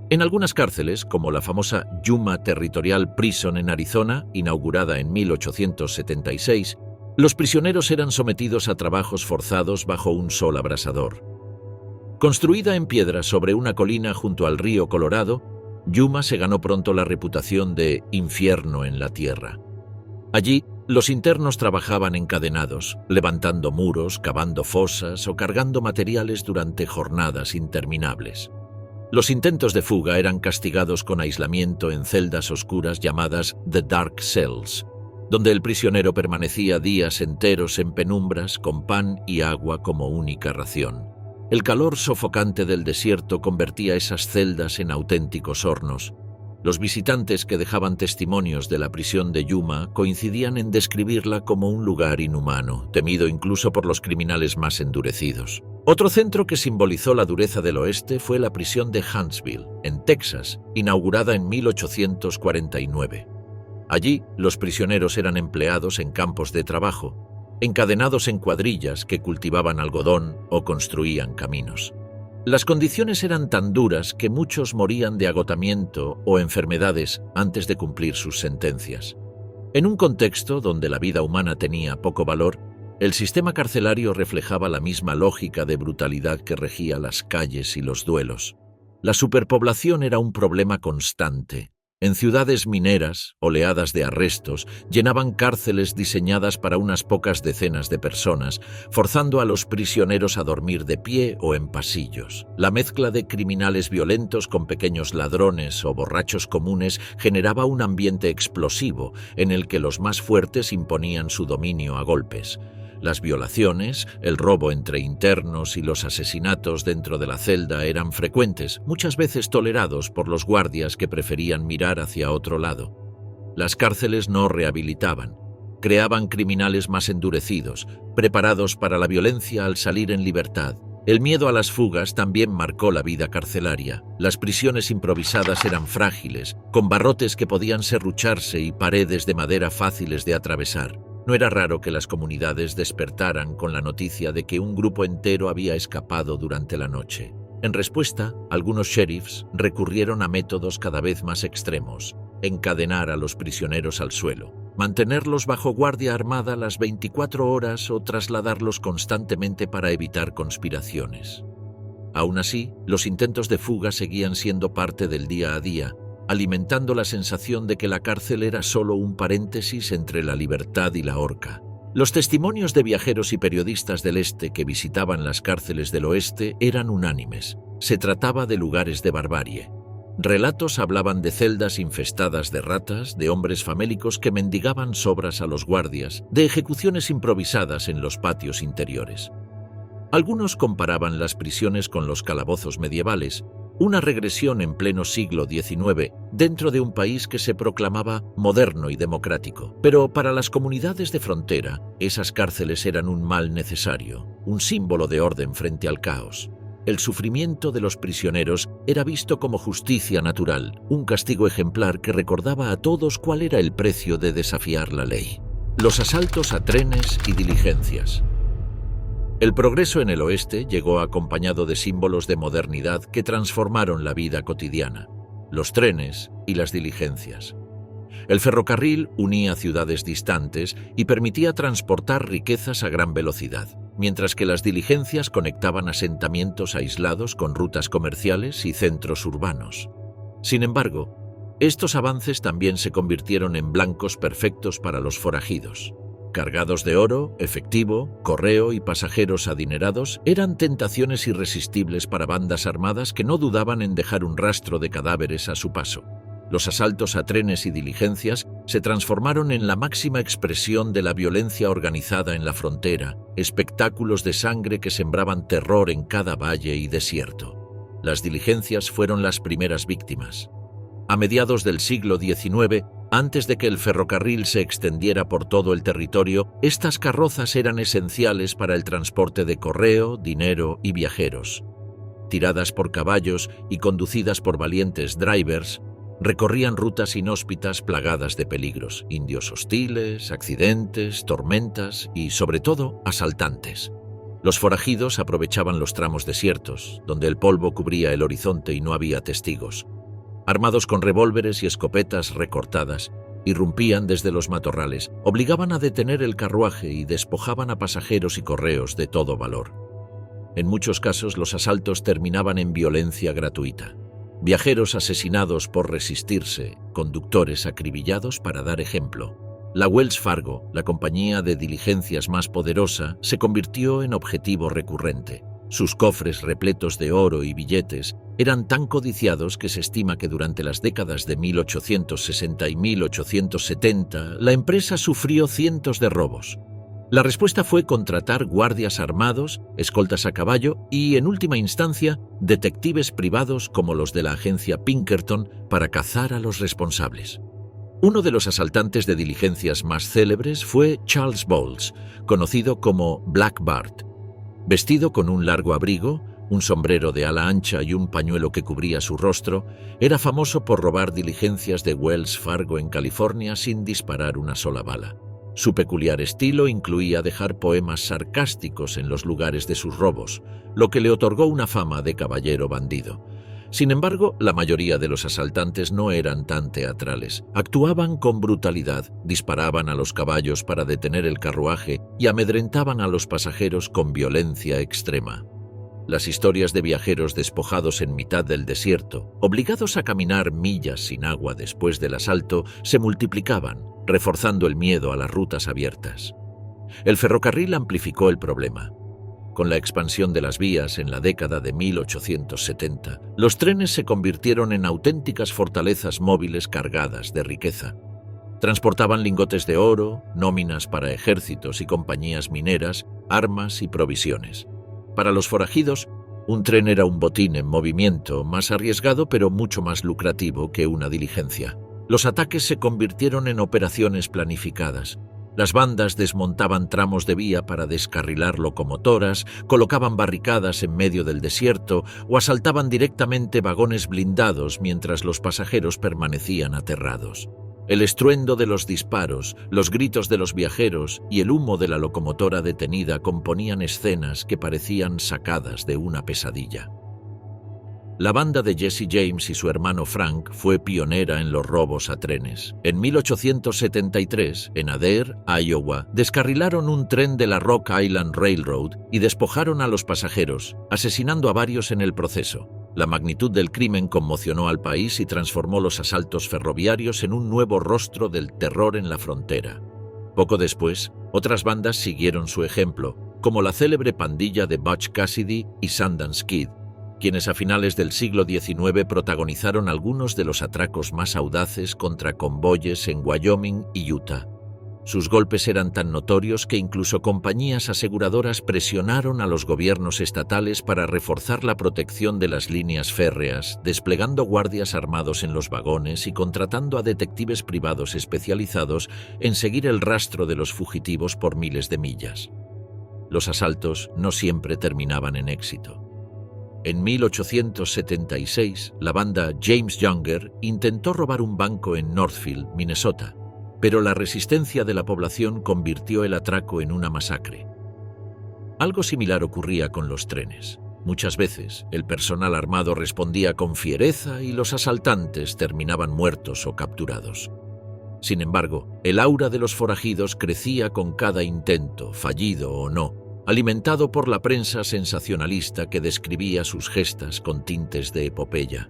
En algunas cárceles, como la famosa Yuma Territorial Prison en Arizona, inaugurada en 1876, los prisioneros eran sometidos a trabajos forzados bajo un sol abrasador. Construida en piedra sobre una colina junto al río Colorado, Yuma se ganó pronto la reputación de infierno en la tierra. Allí, los internos trabajaban encadenados, levantando muros, cavando fosas o cargando materiales durante jornadas interminables. Los intentos de fuga eran castigados con aislamiento en celdas oscuras llamadas The Dark Cells, donde el prisionero permanecía días enteros en penumbras con pan y agua como única ración. El calor sofocante del desierto convertía esas celdas en auténticos hornos. Los visitantes que dejaban testimonios de la prisión de Yuma coincidían en describirla como un lugar inhumano, temido incluso por los criminales más endurecidos. Otro centro que simbolizó la dureza del oeste fue la prisión de Huntsville, en Texas, inaugurada en 1849. Allí, los prisioneros eran empleados en campos de trabajo, encadenados en cuadrillas que cultivaban algodón o construían caminos. Las condiciones eran tan duras que muchos morían de agotamiento o enfermedades antes de cumplir sus sentencias. En un contexto donde la vida humana tenía poco valor, el sistema carcelario reflejaba la misma lógica de brutalidad que regía las calles y los duelos. La superpoblación era un problema constante. En ciudades mineras, oleadas de arrestos llenaban cárceles diseñadas para unas pocas decenas de personas, forzando a los prisioneros a dormir de pie o en pasillos. La mezcla de criminales violentos con pequeños ladrones o borrachos comunes generaba un ambiente explosivo en el que los más fuertes imponían su dominio a golpes. Las violaciones, el robo entre internos y los asesinatos dentro de la celda eran frecuentes, muchas veces tolerados por los guardias que preferían mirar hacia otro lado. Las cárceles no rehabilitaban, creaban criminales más endurecidos, preparados para la violencia al salir en libertad. El miedo a las fugas también marcó la vida carcelaria. Las prisiones improvisadas eran frágiles, con barrotes que podían serrucharse y paredes de madera fáciles de atravesar. No era raro que las comunidades despertaran con la noticia de que un grupo entero había escapado durante la noche. En respuesta, algunos sheriffs recurrieron a métodos cada vez más extremos: encadenar a los prisioneros al suelo, mantenerlos bajo guardia armada las 24 horas o trasladarlos constantemente para evitar conspiraciones. Aún así, los intentos de fuga seguían siendo parte del día a día, alimentando la sensación de que la cárcel era solo un paréntesis entre la libertad y la horca. Los testimonios de viajeros y periodistas del este que visitaban las cárceles del oeste eran unánimes. Se trataba de lugares de barbarie. Relatos hablaban de celdas infestadas de ratas, de hombres famélicos que mendigaban sobras a los guardias, de ejecuciones improvisadas en los patios interiores. Algunos comparaban las prisiones con los calabozos medievales, una regresión en pleno siglo XIX dentro de un país que se proclamaba moderno y democrático. Pero para las comunidades de frontera, esas cárceles eran un mal necesario, un símbolo de orden frente al caos. El sufrimiento de los prisioneros era visto como justicia natural, un castigo ejemplar que recordaba a todos cuál era el precio de desafiar la ley. Los asaltos a trenes y diligencias. El progreso en el oeste llegó acompañado de símbolos de modernidad que transformaron la vida cotidiana: los trenes y las diligencias. El ferrocarril unía ciudades distantes y permitía transportar riquezas a gran velocidad, mientras que las diligencias conectaban asentamientos aislados con rutas comerciales y centros urbanos. Sin embargo, estos avances también se convirtieron en blancos perfectos para los forajidos. Cargados de oro, efectivo, correo y pasajeros adinerados, eran tentaciones irresistibles para bandas armadas que no dudaban en dejar un rastro de cadáveres a su paso. Los asaltos a trenes y diligencias se transformaron en la máxima expresión de la violencia organizada en la frontera, espectáculos de sangre que sembraban terror en cada valle y desierto. Las diligencias fueron las primeras víctimas. A mediados del siglo XIX, antes de que el ferrocarril se extendiera por todo el territorio, estas carrozas eran esenciales para el transporte de correo, dinero y viajeros. Tiradas por caballos y conducidas por valientes drivers, recorrían rutas inhóspitas plagadas de peligros: indios hostiles, accidentes, tormentas y, sobre todo, asaltantes. Los forajidos aprovechaban los tramos desiertos, donde el polvo cubría el horizonte y no había testigos. Armados con revólveres y escopetas recortadas, irrumpían desde los matorrales, obligaban a detener el carruaje y despojaban a pasajeros y correos de todo valor. En muchos casos, los asaltos terminaban en violencia gratuita. Viajeros asesinados por resistirse, conductores acribillados para dar ejemplo. La Wells Fargo, la compañía de diligencias más poderosa, se convirtió en objetivo recurrente. Sus cofres repletos de oro y billetes eran tan codiciados que se estima que durante las décadas de 1860 y 1870 la empresa sufrió cientos de robos. La respuesta fue contratar guardias armados, escoltas a caballo y, en última instancia, detectives privados como los de la agencia Pinkerton para cazar a los responsables. Uno de los asaltantes de diligencias más célebres fue Charles Bowles, conocido como Black Bart. Vestido con un largo abrigo, un sombrero de ala ancha y un pañuelo que cubría su rostro, era famoso por robar diligencias de Wells Fargo en California sin disparar una sola bala. Su peculiar estilo incluía dejar poemas sarcásticos en los lugares de sus robos, lo que le otorgó una fama de caballero bandido. Sin embargo, la mayoría de los asaltantes no eran tan teatrales. Actuaban con brutalidad, disparaban a los caballos para detener el carruaje y amedrentaban a los pasajeros con violencia extrema. Las historias de viajeros despojados en mitad del desierto, obligados a caminar millas sin agua después del asalto, se multiplicaban, reforzando el miedo a las rutas abiertas. El ferrocarril amplificó el problema. Con la expansión de las vías en la década de 1870, los trenes se convirtieron en auténticas fortalezas móviles cargadas de riqueza. Transportaban lingotes de oro, nóminas para ejércitos y compañías mineras, armas y provisiones. Para los forajidos, un tren era un botín en movimiento, más arriesgado pero mucho más lucrativo que una diligencia. Los ataques se convirtieron en operaciones planificadas. Las bandas desmontaban tramos de vía para descarrilar locomotoras, colocaban barricadas en medio del desierto o asaltaban directamente vagones blindados mientras los pasajeros permanecían aterrados. El estruendo de los disparos, los gritos de los viajeros y el humo de la locomotora detenida componían escenas que parecían sacadas de una pesadilla. La banda de Jesse James y su hermano Frank fue pionera en los robos a trenes. En 1873, en Adair, Iowa, descarrilaron un tren de la Rock Island Railroad y despojaron a los pasajeros, asesinando a varios en el proceso. La magnitud del crimen conmocionó al país y transformó los asaltos ferroviarios en un nuevo rostro del terror en la frontera. Poco después, otras bandas siguieron su ejemplo, como la célebre pandilla de Butch Cassidy y Sundance Kid, quienes a finales del siglo XIX protagonizaron algunos de los atracos más audaces contra convoyes en Wyoming y Utah. Sus golpes eran tan notorios que incluso compañías aseguradoras presionaron a los gobiernos estatales para reforzar la protección de las líneas férreas, desplegando guardias armados en los vagones y contratando a detectives privados especializados en seguir el rastro de los fugitivos por miles de millas. Los asaltos no siempre terminaban en éxito. En 1876, la banda James Younger intentó robar un banco en Northfield, Minnesota, pero la resistencia de la población convirtió el atraco en una masacre. Algo similar ocurría con los trenes. Muchas veces, el personal armado respondía con fiereza y los asaltantes terminaban muertos o capturados. Sin embargo, el aura de los forajidos crecía con cada intento, fallido o no, alimentado por la prensa sensacionalista que describía sus gestas con tintes de epopeya.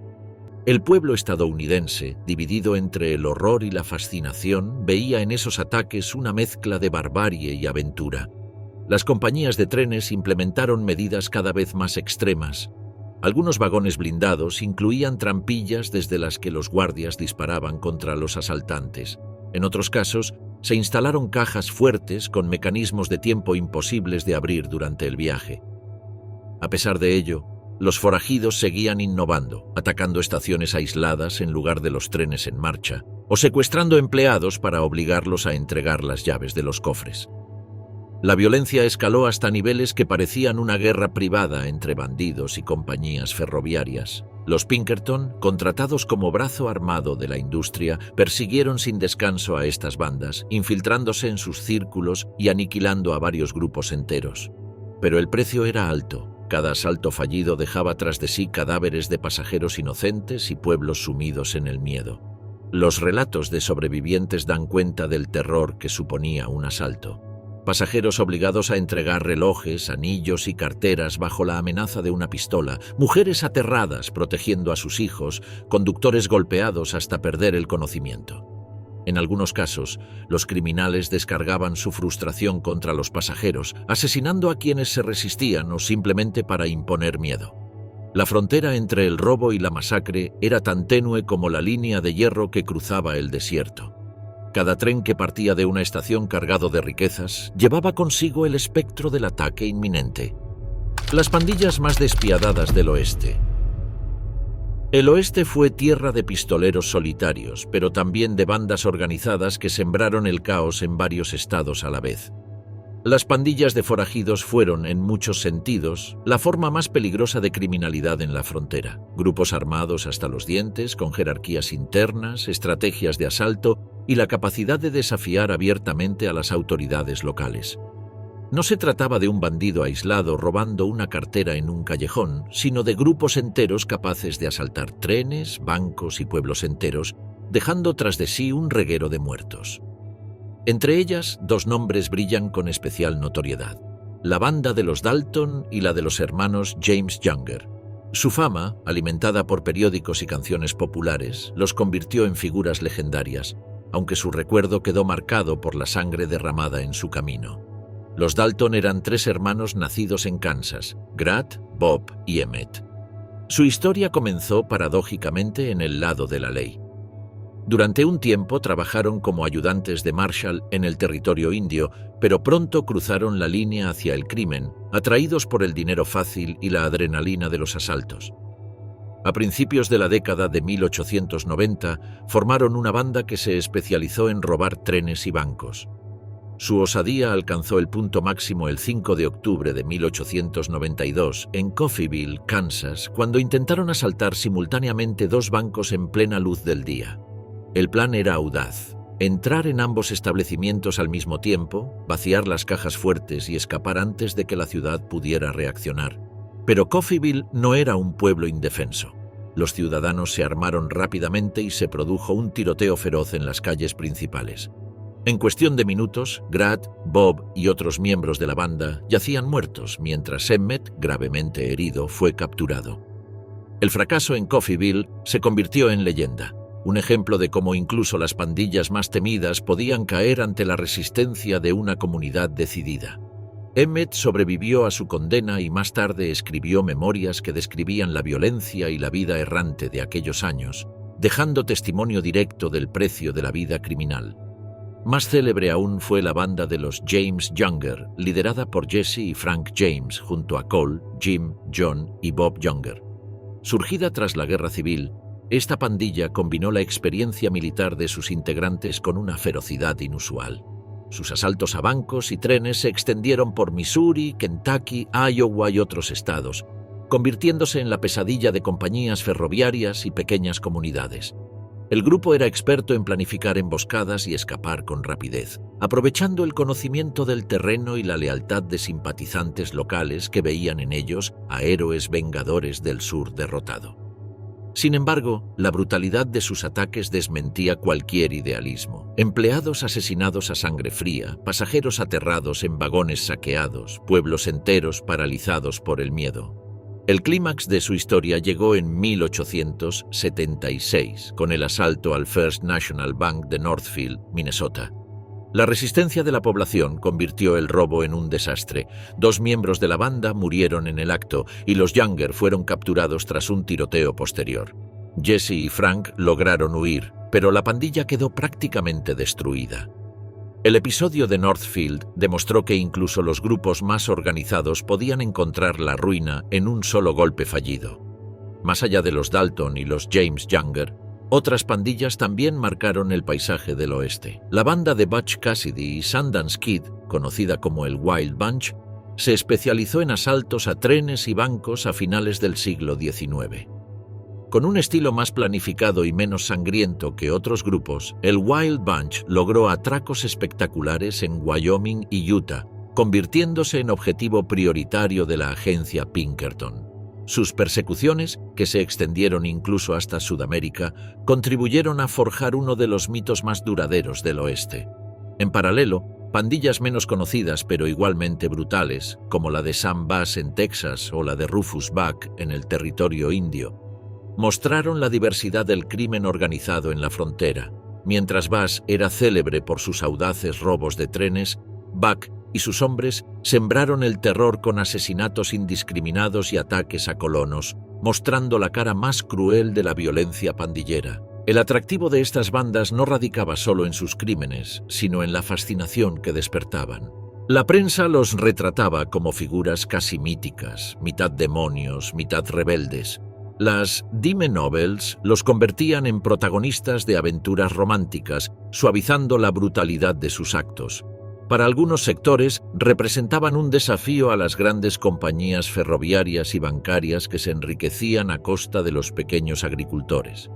El pueblo estadounidense, dividido entre el horror y la fascinación, veía en esos ataques una mezcla de barbarie y aventura. Las compañías de trenes implementaron medidas cada vez más extremas. Algunos vagones blindados incluían trampillas desde las que los guardias disparaban contra los asaltantes. En otros casos, se instalaron cajas fuertes con mecanismos de tiempo imposibles de abrir durante el viaje. A pesar de ello, los forajidos seguían innovando, atacando estaciones aisladas en lugar de los trenes en marcha, o secuestrando empleados para obligarlos a entregar las llaves de los cofres. La violencia escaló hasta niveles que parecían una guerra privada entre bandidos y compañías ferroviarias. Los Pinkerton, contratados como brazo armado de la industria, persiguieron sin descanso a estas bandas, infiltrándose en sus círculos y aniquilando a varios grupos enteros. Pero el precio era alto. Cada asalto fallido dejaba tras de sí cadáveres de pasajeros inocentes y pueblos sumidos en el miedo. Los relatos de sobrevivientes dan cuenta del terror que suponía un asalto. Pasajeros obligados a entregar relojes, anillos y carteras bajo la amenaza de una pistola, mujeres aterradas protegiendo a sus hijos, conductores golpeados hasta perder el conocimiento. En algunos casos, los criminales descargaban su frustración contra los pasajeros, asesinando a quienes se resistían o simplemente para imponer miedo. La frontera entre el robo y la masacre era tan tenue como la línea de hierro que cruzaba el desierto. Cada tren que partía de una estación cargado de riquezas llevaba consigo el espectro del ataque inminente. Las pandillas más despiadadas del oeste. El oeste fue tierra de pistoleros solitarios, pero también de bandas organizadas que sembraron el caos en varios estados a la vez. Las pandillas de forajidos fueron, en muchos sentidos, la forma más peligrosa de criminalidad en la frontera. Grupos armados hasta los dientes, con jerarquías internas, estrategias de asalto y la capacidad de desafiar abiertamente a las autoridades locales. No se trataba de un bandido aislado robando una cartera en un callejón, sino de grupos enteros capaces de asaltar trenes, bancos y pueblos enteros, dejando tras de sí un reguero de muertos. Entre ellas, dos nombres brillan con especial notoriedad: la banda de los Dalton y la de los hermanos James Younger. Su fama, alimentada por periódicos y canciones populares, los convirtió en figuras legendarias, aunque su recuerdo quedó marcado por la sangre derramada en su camino. Los Dalton eran tres hermanos nacidos en Kansas: Grat, Bob y Emmett. Su historia comenzó paradójicamente en el lado de la ley. Durante un tiempo trabajaron como ayudantes de Marshall en el territorio indio, pero pronto cruzaron la línea hacia el crimen, atraídos por el dinero fácil y la adrenalina de los asaltos. A principios de la década de 1890, formaron una banda que se especializó en robar trenes y bancos. Su osadía alcanzó el punto máximo el 5 de octubre de 1892 en Coffeyville, Kansas, cuando intentaron asaltar simultáneamente dos bancos en plena luz del día. El plan era audaz: entrar en ambos establecimientos al mismo tiempo, vaciar las cajas fuertes y escapar antes de que la ciudad pudiera reaccionar. Pero Coffeyville no era un pueblo indefenso. Los ciudadanos se armaron rápidamente y se produjo un tiroteo feroz en las calles principales. En cuestión de minutos, Grant, Bob y otros miembros de la banda yacían muertos, mientras Emmett, gravemente herido, fue capturado. El fracaso en Coffeyville se convirtió en leyenda, un ejemplo de cómo incluso las pandillas más temidas podían caer ante la resistencia de una comunidad decidida. Emmett sobrevivió a su condena y más tarde escribió memorias que describían la violencia y la vida errante de aquellos años, dejando testimonio directo del precio de la vida criminal. Más célebre aún fue la banda de los James Younger, liderada por Jesse y Frank James, junto a Cole, Jim, John y Bob Younger. Surgida tras la Guerra Civil, esta pandilla combinó la experiencia militar de sus integrantes con una ferocidad inusual. Sus asaltos a bancos y trenes se extendieron por Missouri, Kentucky, Iowa y otros estados, convirtiéndose en la pesadilla de compañías ferroviarias y pequeñas comunidades. El grupo era experto en planificar emboscadas y escapar con rapidez, aprovechando el conocimiento del terreno y la lealtad de simpatizantes locales que veían en ellos a héroes vengadores del sur derrotado. Sin embargo, la brutalidad de sus ataques desmentía cualquier idealismo. Empleados asesinados a sangre fría, pasajeros aterrados en vagones saqueados, pueblos enteros paralizados por el miedo. El clímax de su historia llegó en 1876, con el asalto al First National Bank de Northfield, Minnesota. La resistencia de la población convirtió el robo en un desastre. 2 miembros de la banda murieron en el acto y los Younger fueron capturados tras un tiroteo posterior. Jesse y Frank lograron huir, pero la pandilla quedó prácticamente destruida. El episodio de Northfield demostró que incluso los grupos más organizados podían encontrar la ruina en un solo golpe fallido. Más allá de los Dalton y los James Younger, otras pandillas también marcaron el paisaje del oeste. La banda de Butch Cassidy y Sundance Kid, conocida como el Wild Bunch, se especializó en asaltos a trenes y bancos a finales del siglo XIX. Con un estilo más planificado y menos sangriento que otros grupos, el Wild Bunch logró atracos espectaculares en Wyoming y Utah, convirtiéndose en objetivo prioritario de la agencia Pinkerton. Sus persecuciones, que se extendieron incluso hasta Sudamérica, contribuyeron a forjar uno de los mitos más duraderos del oeste. En paralelo, pandillas menos conocidas pero igualmente brutales, como la de Sam Bass en Texas o la de Rufus Buck en el territorio indio, mostraron la diversidad del crimen organizado en la frontera. Mientras Bass era célebre por sus audaces robos de trenes, Buck y sus hombres sembraron el terror con asesinatos indiscriminados y ataques a colonos, mostrando la cara más cruel de la violencia pandillera. El atractivo de estas bandas no radicaba solo en sus crímenes, sino en la fascinación que despertaban. La prensa los retrataba como figuras casi míticas, mitad demonios, mitad rebeldes. Las dime novels los convertían en protagonistas de aventuras románticas, suavizando la brutalidad de sus actos. Para algunos sectores, representaban un desafío a las grandes compañías ferroviarias y bancarias que se enriquecían a costa de los pequeños agricultores.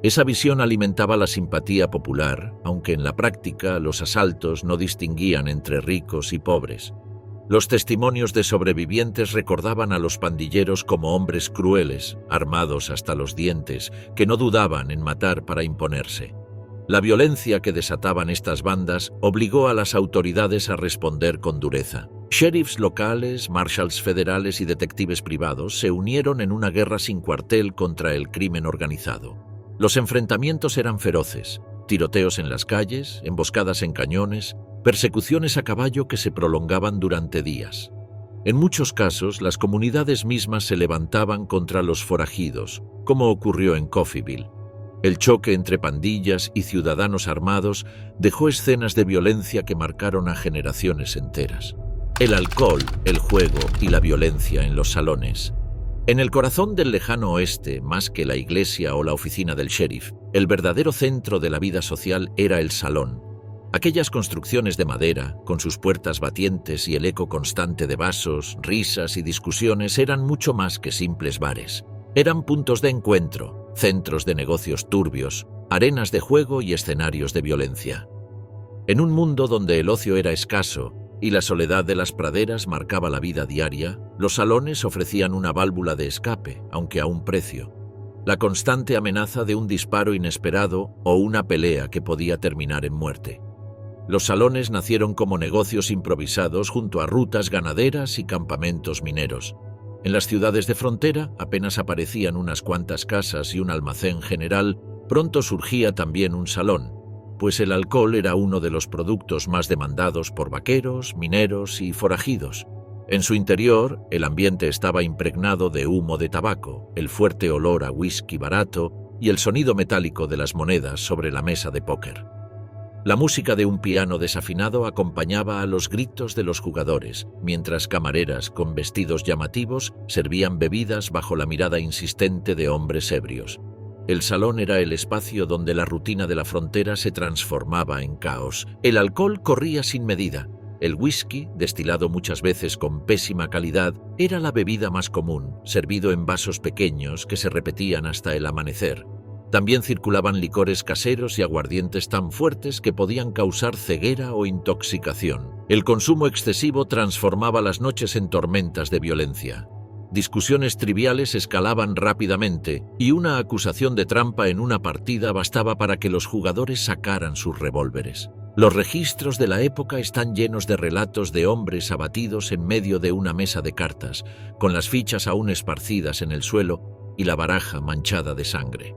Esa visión alimentaba la simpatía popular, aunque en la práctica los asaltos no distinguían entre ricos y pobres. Los testimonios de sobrevivientes recordaban a los pandilleros como hombres crueles, armados hasta los dientes, que no dudaban en matar para imponerse. La violencia que desataban estas bandas obligó a las autoridades a responder con dureza. Sheriffs locales, marshals federales y detectives privados se unieron en una guerra sin cuartel contra el crimen organizado. Los enfrentamientos eran feroces: tiroteos en las calles, emboscadas en cañones, persecuciones a caballo que se prolongaban durante días. En muchos casos, las comunidades mismas se levantaban contra los forajidos, como ocurrió en Coffeyville. El choque entre pandillas y ciudadanos armados dejó escenas de violencia que marcaron a generaciones enteras. El alcohol, el juego y la violencia en los salones. En el corazón del lejano oeste, más que la iglesia o la oficina del sheriff, el verdadero centro de la vida social era el salón. Aquellas construcciones de madera, con sus puertas batientes y el eco constante de vasos, risas y discusiones, eran mucho más que simples bares. Eran puntos de encuentro, centros de negocios turbios, arenas de juego y escenarios de violencia. En un mundo donde el ocio era escaso, y la soledad de las praderas marcaba la vida diaria, los salones ofrecían una válvula de escape, aunque a un precio. La constante amenaza de un disparo inesperado o una pelea que podía terminar en muerte. Los salones nacieron como negocios improvisados junto a rutas ganaderas y campamentos mineros. En las ciudades de frontera apenas aparecían unas cuantas casas y un almacén general, pronto surgía también un salón, pues el alcohol era uno de los productos más demandados por vaqueros, mineros y forajidos. En su interior, el ambiente estaba impregnado de humo de tabaco, el fuerte olor a whisky barato y el sonido metálico de las monedas sobre la mesa de póker. La música de un piano desafinado acompañaba a los gritos de los jugadores, mientras camareras con vestidos llamativos servían bebidas bajo la mirada insistente de hombres ebrios. El salón era el espacio donde la rutina de la frontera se transformaba en caos. El alcohol corría sin medida. El whisky, destilado muchas veces con pésima calidad, era la bebida más común, servido en vasos pequeños que se repetían hasta el amanecer. También circulaban licores caseros y aguardientes tan fuertes que podían causar ceguera o intoxicación. El consumo excesivo transformaba las noches en tormentas de violencia. Discusiones triviales escalaban rápidamente y una acusación de trampa en una partida bastaba para que los jugadores sacaran sus revólveres. Los registros de la época están llenos de relatos de hombres abatidos en medio de una mesa de cartas, con las fichas aún esparcidas en el suelo y la baraja manchada de sangre.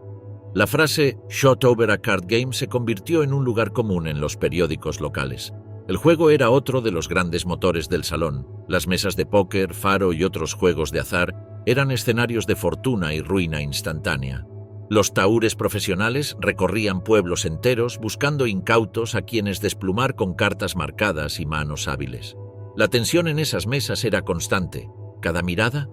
La frase "shot over a card game" se convirtió en un lugar común en los periódicos locales. El juego era otro de los grandes motores del salón. Las mesas de póker, faro y otros juegos de azar eran escenarios de fortuna y ruina instantánea. Los taúres profesionales recorrían pueblos enteros buscando incautos a quienes desplumar con cartas marcadas y manos hábiles. La tensión en esas mesas era constante. Cada mirada,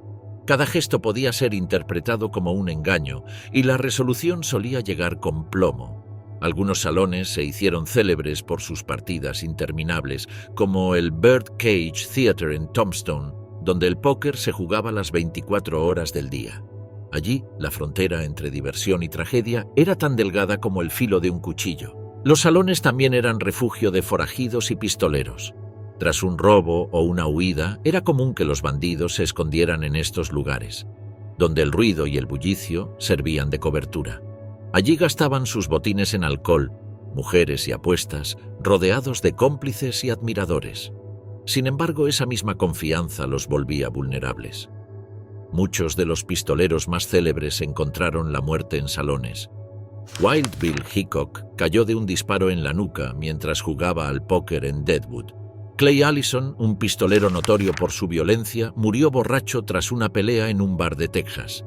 cada gesto podía ser interpretado como un engaño y la resolución solía llegar con plomo. Algunos salones se hicieron célebres por sus partidas interminables, como el Birdcage Theatre en Tombstone, donde el póker se jugaba las 24 horas del día. Allí, la frontera entre diversión y tragedia era tan delgada como el filo de un cuchillo. Los salones también eran refugio de forajidos y pistoleros. Tras un robo o una huida, era común que los bandidos se escondieran en estos lugares, donde el ruido y el bullicio servían de cobertura. Allí gastaban sus botines en alcohol, mujeres y apuestas, rodeados de cómplices y admiradores. Sin embargo, esa misma confianza los volvía vulnerables. Muchos de los pistoleros más célebres encontraron la muerte en salones. Wild Bill Hickok cayó de un disparo en la nuca mientras jugaba al póker en Deadwood. Clay Allison, un pistolero notorio por su violencia, murió borracho tras una pelea en un bar de Texas.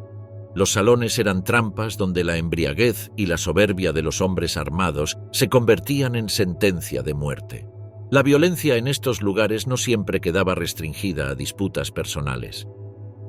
Los salones eran trampas donde la embriaguez y la soberbia de los hombres armados se convertían en sentencia de muerte. La violencia en estos lugares no siempre quedaba restringida a disputas personales.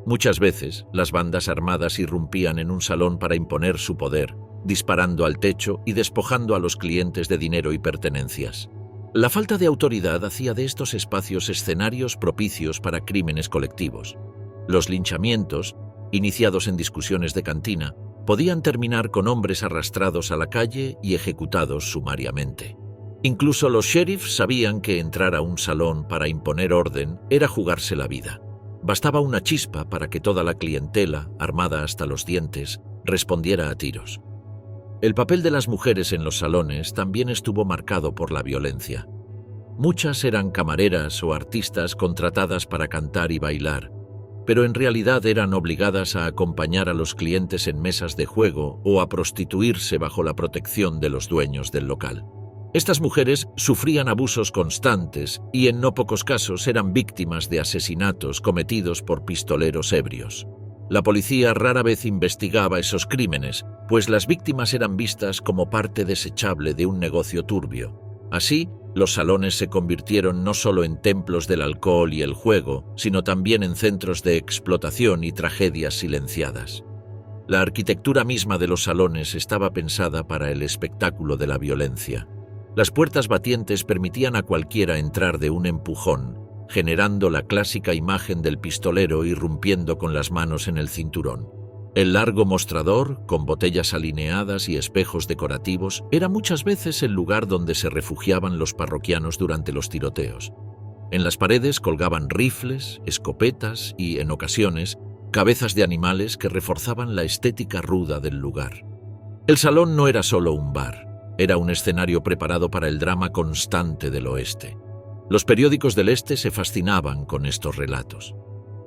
Muchas veces, las bandas armadas irrumpían en un salón para imponer su poder, disparando al techo y despojando a los clientes de dinero y pertenencias. La falta de autoridad hacía de estos espacios escenarios propicios para crímenes colectivos. Los linchamientos, iniciados en discusiones de cantina, podían terminar con hombres arrastrados a la calle y ejecutados sumariamente. Incluso los sheriffs sabían que entrar a un salón para imponer orden era jugarse la vida. Bastaba una chispa para que toda la clientela, armada hasta los dientes, respondiera a tiros. El papel de las mujeres en los salones también estuvo marcado por la violencia. Muchas eran camareras o artistas contratadas para cantar y bailar, pero en realidad eran obligadas a acompañar a los clientes en mesas de juego o a prostituirse bajo la protección de los dueños del local. Estas mujeres sufrían abusos constantes y en no pocos casos eran víctimas de asesinatos cometidos por pistoleros ebrios. La policía rara vez investigaba esos crímenes, pues las víctimas eran vistas como parte desechable de un negocio turbio. Así, los salones se convirtieron no solo en templos del alcohol y el juego, sino también en centros de explotación y tragedias silenciadas. La arquitectura misma de los salones estaba pensada para el espectáculo de la violencia. Las puertas batientes permitían a cualquiera entrar de un empujón, generando la clásica imagen del pistolero irrumpiendo con las manos en el cinturón. El largo mostrador, con botellas alineadas y espejos decorativos, era muchas veces el lugar donde se refugiaban los parroquianos durante los tiroteos. En las paredes colgaban rifles, escopetas y, en ocasiones, cabezas de animales que reforzaban la estética ruda del lugar. El salón no era solo un bar, era un escenario preparado para el drama constante del oeste. Los periódicos del este se fascinaban con estos relatos.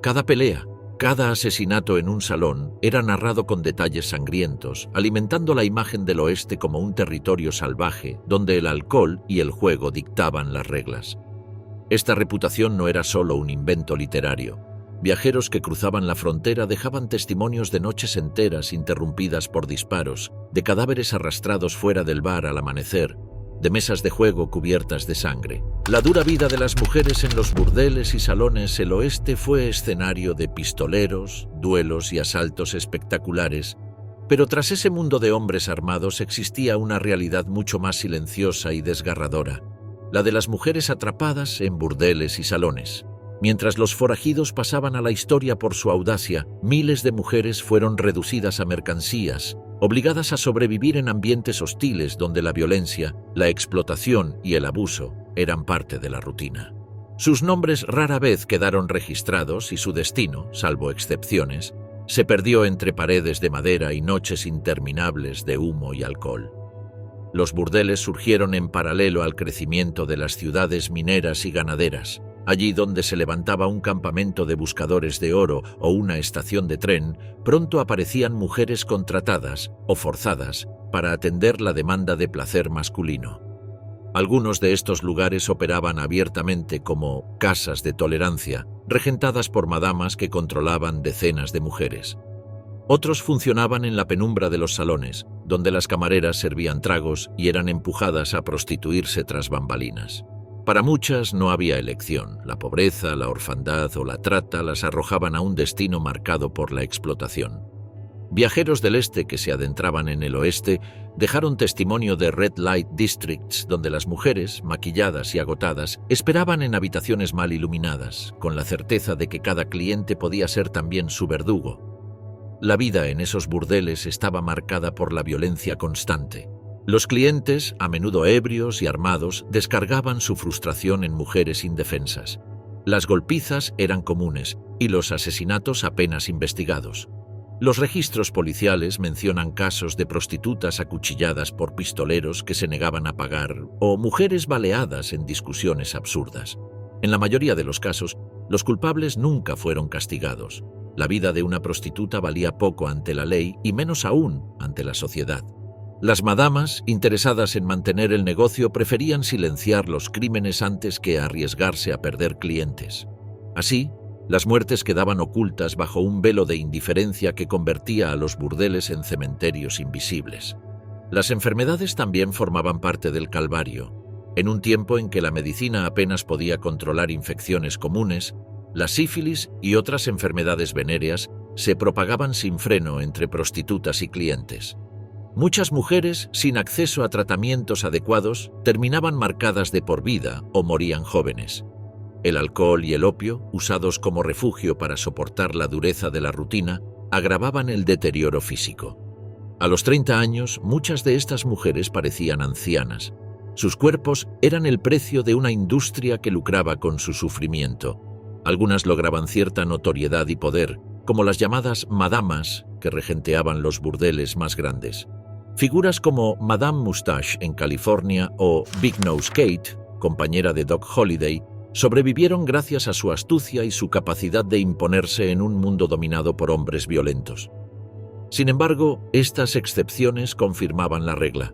Cada pelea, cada asesinato en un salón era narrado con detalles sangrientos, alimentando la imagen del oeste como un territorio salvaje donde el alcohol y el juego dictaban las reglas. Esta reputación no era solo un invento literario. Viajeros que cruzaban la frontera dejaban testimonios de noches enteras interrumpidas por disparos, de cadáveres arrastrados fuera del bar al amanecer, de mesas de juego cubiertas de sangre. La dura vida de las mujeres en los burdeles y salones del oeste fue escenario de pistoleros, duelos y asaltos espectaculares, pero tras ese mundo de hombres armados existía una realidad mucho más silenciosa y desgarradora, la de las mujeres atrapadas en burdeles y salones. Mientras los forajidos pasaban a la historia por su audacia, miles de mujeres fueron reducidas a mercancías, obligadas a sobrevivir en ambientes hostiles donde la violencia, la explotación y el abuso eran parte de la rutina. Sus nombres rara vez quedaron registrados y su destino, salvo excepciones, se perdió entre paredes de madera y noches interminables de humo y alcohol. Los burdeles surgieron en paralelo al crecimiento de las ciudades mineras y ganaderas. Allí donde se levantaba un campamento de buscadores de oro o una estación de tren, pronto aparecían mujeres contratadas o forzadas para atender la demanda de placer masculino. Algunos de estos lugares operaban abiertamente como casas de tolerancia, regentadas por madamas que controlaban decenas de mujeres. Otros funcionaban en la penumbra de los salones, donde las camareras servían tragos y eran empujadas a prostituirse tras bambalinas. Para muchas no había elección. La pobreza, la orfandad o la trata las arrojaban a un destino marcado por la explotación. Viajeros del este que se adentraban en el oeste dejaron testimonio de Red Light Districts, donde las mujeres, maquilladas y agotadas, esperaban en habitaciones mal iluminadas, con la certeza de que cada cliente podía ser también su verdugo. La vida en esos burdeles estaba marcada por la violencia constante. Los clientes, a menudo ebrios y armados, descargaban su frustración en mujeres indefensas. Las golpizas eran comunes y los asesinatos apenas investigados. Los registros policiales mencionan casos de prostitutas acuchilladas por pistoleros que se negaban a pagar o mujeres baleadas en discusiones absurdas. En la mayoría de los casos, los culpables nunca fueron castigados. La vida de una prostituta valía poco ante la ley y menos aún ante la sociedad. Las madamas, interesadas en mantener el negocio, preferían silenciar los crímenes antes que arriesgarse a perder clientes. Así, las muertes quedaban ocultas bajo un velo de indiferencia que convertía a los burdeles en cementerios invisibles. Las enfermedades también formaban parte del calvario. En un tiempo en que la medicina apenas podía controlar infecciones comunes, la sífilis y otras enfermedades venéreas se propagaban sin freno entre prostitutas y clientes. Muchas mujeres, sin acceso a tratamientos adecuados, terminaban marcadas de por vida o morían jóvenes. El alcohol y el opio, usados como refugio para soportar la dureza de la rutina, agravaban el deterioro físico. A los 30 años, muchas de estas mujeres parecían ancianas. Sus cuerpos eran el precio de una industria que lucraba con su sufrimiento. Algunas lograban cierta notoriedad y poder, como las llamadas madamas que regenteaban los burdeles más grandes. Figuras como Madame Mustache en California o Big Nose Kate, compañera de Doc Holliday, sobrevivieron gracias a su astucia y su capacidad de imponerse en un mundo dominado por hombres violentos. Sin embargo, estas excepciones confirmaban la regla.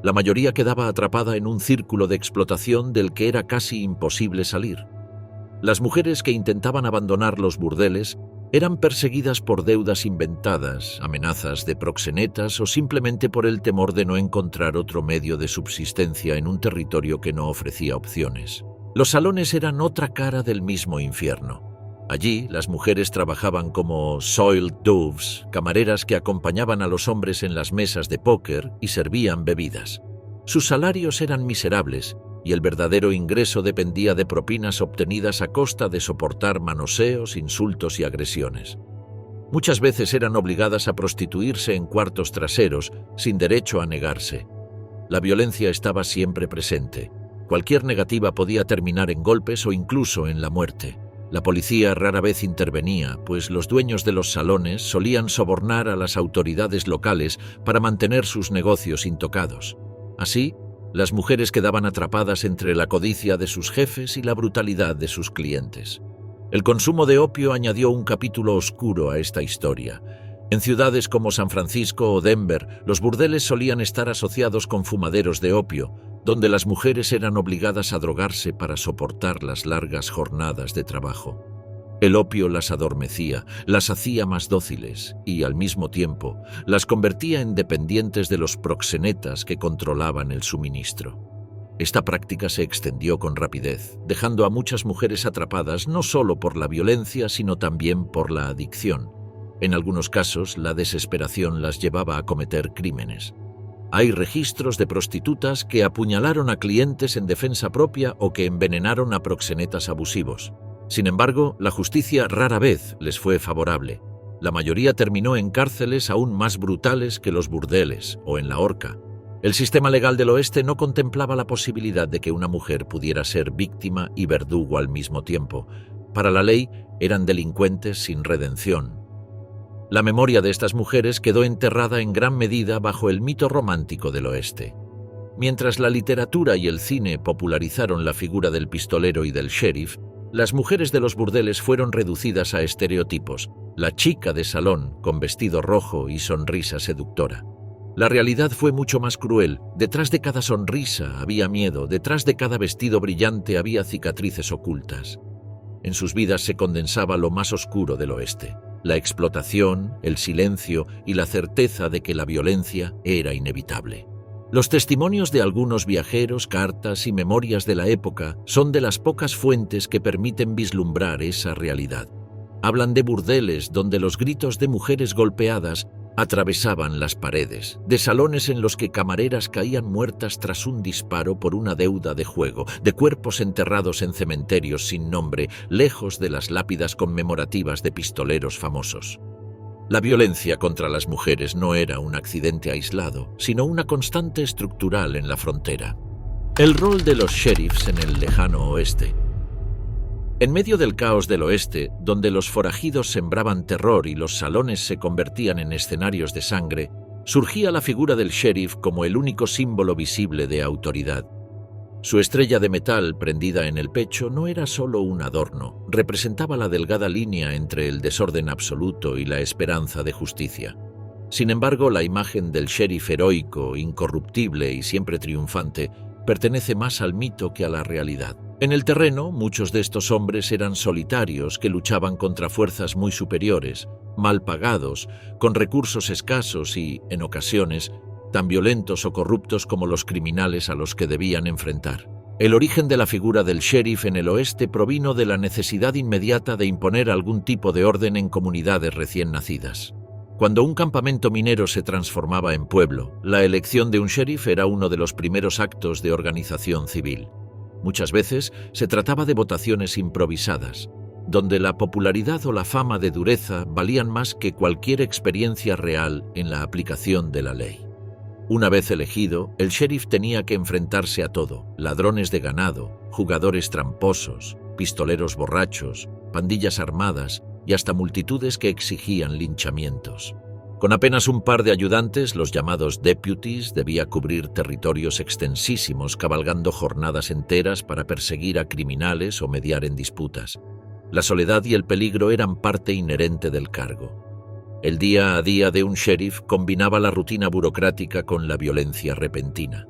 La mayoría quedaba atrapada en un círculo de explotación del que era casi imposible salir. Las mujeres que intentaban abandonar los burdeles eran perseguidas por deudas inventadas, amenazas de proxenetas o simplemente por el temor de no encontrar otro medio de subsistencia en un territorio que no ofrecía opciones. Los salones eran otra cara del mismo infierno. Allí, las mujeres trabajaban como soiled doves, camareras que acompañaban a los hombres en las mesas de póker y servían bebidas. Sus salarios eran miserables y el verdadero ingreso dependía de propinas obtenidas a costa de soportar manoseos, insultos y agresiones. Muchas veces eran obligadas a prostituirse en cuartos traseros, sin derecho a negarse. La violencia estaba siempre presente. Cualquier negativa podía terminar en golpes o incluso en la muerte. La policía rara vez intervenía, pues los dueños de los salones solían sobornar a las autoridades locales para mantener sus negocios intocados. Así, las mujeres quedaban atrapadas entre la codicia de sus jefes y la brutalidad de sus clientes. El consumo de opio añadió un capítulo oscuro a esta historia. En ciudades como San Francisco o Denver, los burdeles solían estar asociados con fumaderos de opio, donde las mujeres eran obligadas a drogarse para soportar las largas jornadas de trabajo. El opio las adormecía, las hacía más dóciles y, al mismo tiempo, las convertía en dependientes de los proxenetas que controlaban el suministro. Esta práctica se extendió con rapidez, dejando a muchas mujeres atrapadas no solo por la violencia, sino también por la adicción. En algunos casos, la desesperación las llevaba a cometer crímenes. Hay registros de prostitutas que apuñalaron a clientes en defensa propia o que envenenaron a proxenetas abusivos. Sin embargo, la justicia rara vez les fue favorable. La mayoría terminó en cárceles aún más brutales que los burdeles o en la horca. El sistema legal del oeste no contemplaba la posibilidad de que una mujer pudiera ser víctima y verdugo al mismo tiempo. Para la ley, eran delincuentes sin redención. La memoria de estas mujeres quedó enterrada en gran medida bajo el mito romántico del oeste. Mientras la literatura y el cine popularizaron la figura del pistolero y del sheriff, las mujeres de los burdeles fueron reducidas a estereotipos: la chica de salón con vestido rojo y sonrisa seductora. La realidad fue mucho más cruel. Detrás de cada sonrisa había miedo, detrás de cada vestido brillante había cicatrices ocultas. En sus vidas se condensaba lo más oscuro del oeste: la explotación, el silencio y la certeza de que la violencia era inevitable. Los testimonios de algunos viajeros, cartas y memorias de la época son de las pocas fuentes que permiten vislumbrar esa realidad. Hablan de burdeles donde los gritos de mujeres golpeadas atravesaban las paredes, de salones en los que camareras caían muertas tras un disparo por una deuda de juego, de cuerpos enterrados en cementerios sin nombre, lejos de las lápidas conmemorativas de pistoleros famosos. La violencia contra las mujeres no era un accidente aislado, sino una constante estructural en la frontera. El rol de los sheriffs en el lejano oeste. En medio del caos del oeste, donde los forajidos sembraban terror y los salones se convertían en escenarios de sangre, surgía la figura del sheriff como el único símbolo visible de autoridad. Su estrella de metal prendida en el pecho no era solo un adorno, representaba la delgada línea entre el desorden absoluto y la esperanza de justicia. Sin embargo, la imagen del sheriff heroico, incorruptible y siempre triunfante pertenece más al mito que a la realidad. En el terreno, muchos de estos hombres eran solitarios que luchaban contra fuerzas muy superiores, mal pagados, con recursos escasos y, en ocasiones, tan violentos o corruptos como los criminales a los que debían enfrentar. El origen de la figura del sheriff en el oeste provino de la necesidad inmediata de imponer algún tipo de orden en comunidades recién nacidas. Cuando un campamento minero se transformaba en pueblo, la elección de un sheriff era uno de los primeros actos de organización civil. Muchas veces se trataba de votaciones improvisadas, donde la popularidad o la fama de dureza valían más que cualquier experiencia real en la aplicación de la ley. Una vez elegido, el sheriff tenía que enfrentarse a todo: ladrones de ganado, jugadores tramposos, pistoleros borrachos, pandillas armadas y hasta multitudes que exigían linchamientos. Con apenas un par de ayudantes, los llamados deputies, debía cubrir territorios extensísimos, cabalgando jornadas enteras para perseguir a criminales o mediar en disputas. La soledad y el peligro eran parte inherente del cargo. El día a día de un sheriff combinaba la rutina burocrática con la violencia repentina.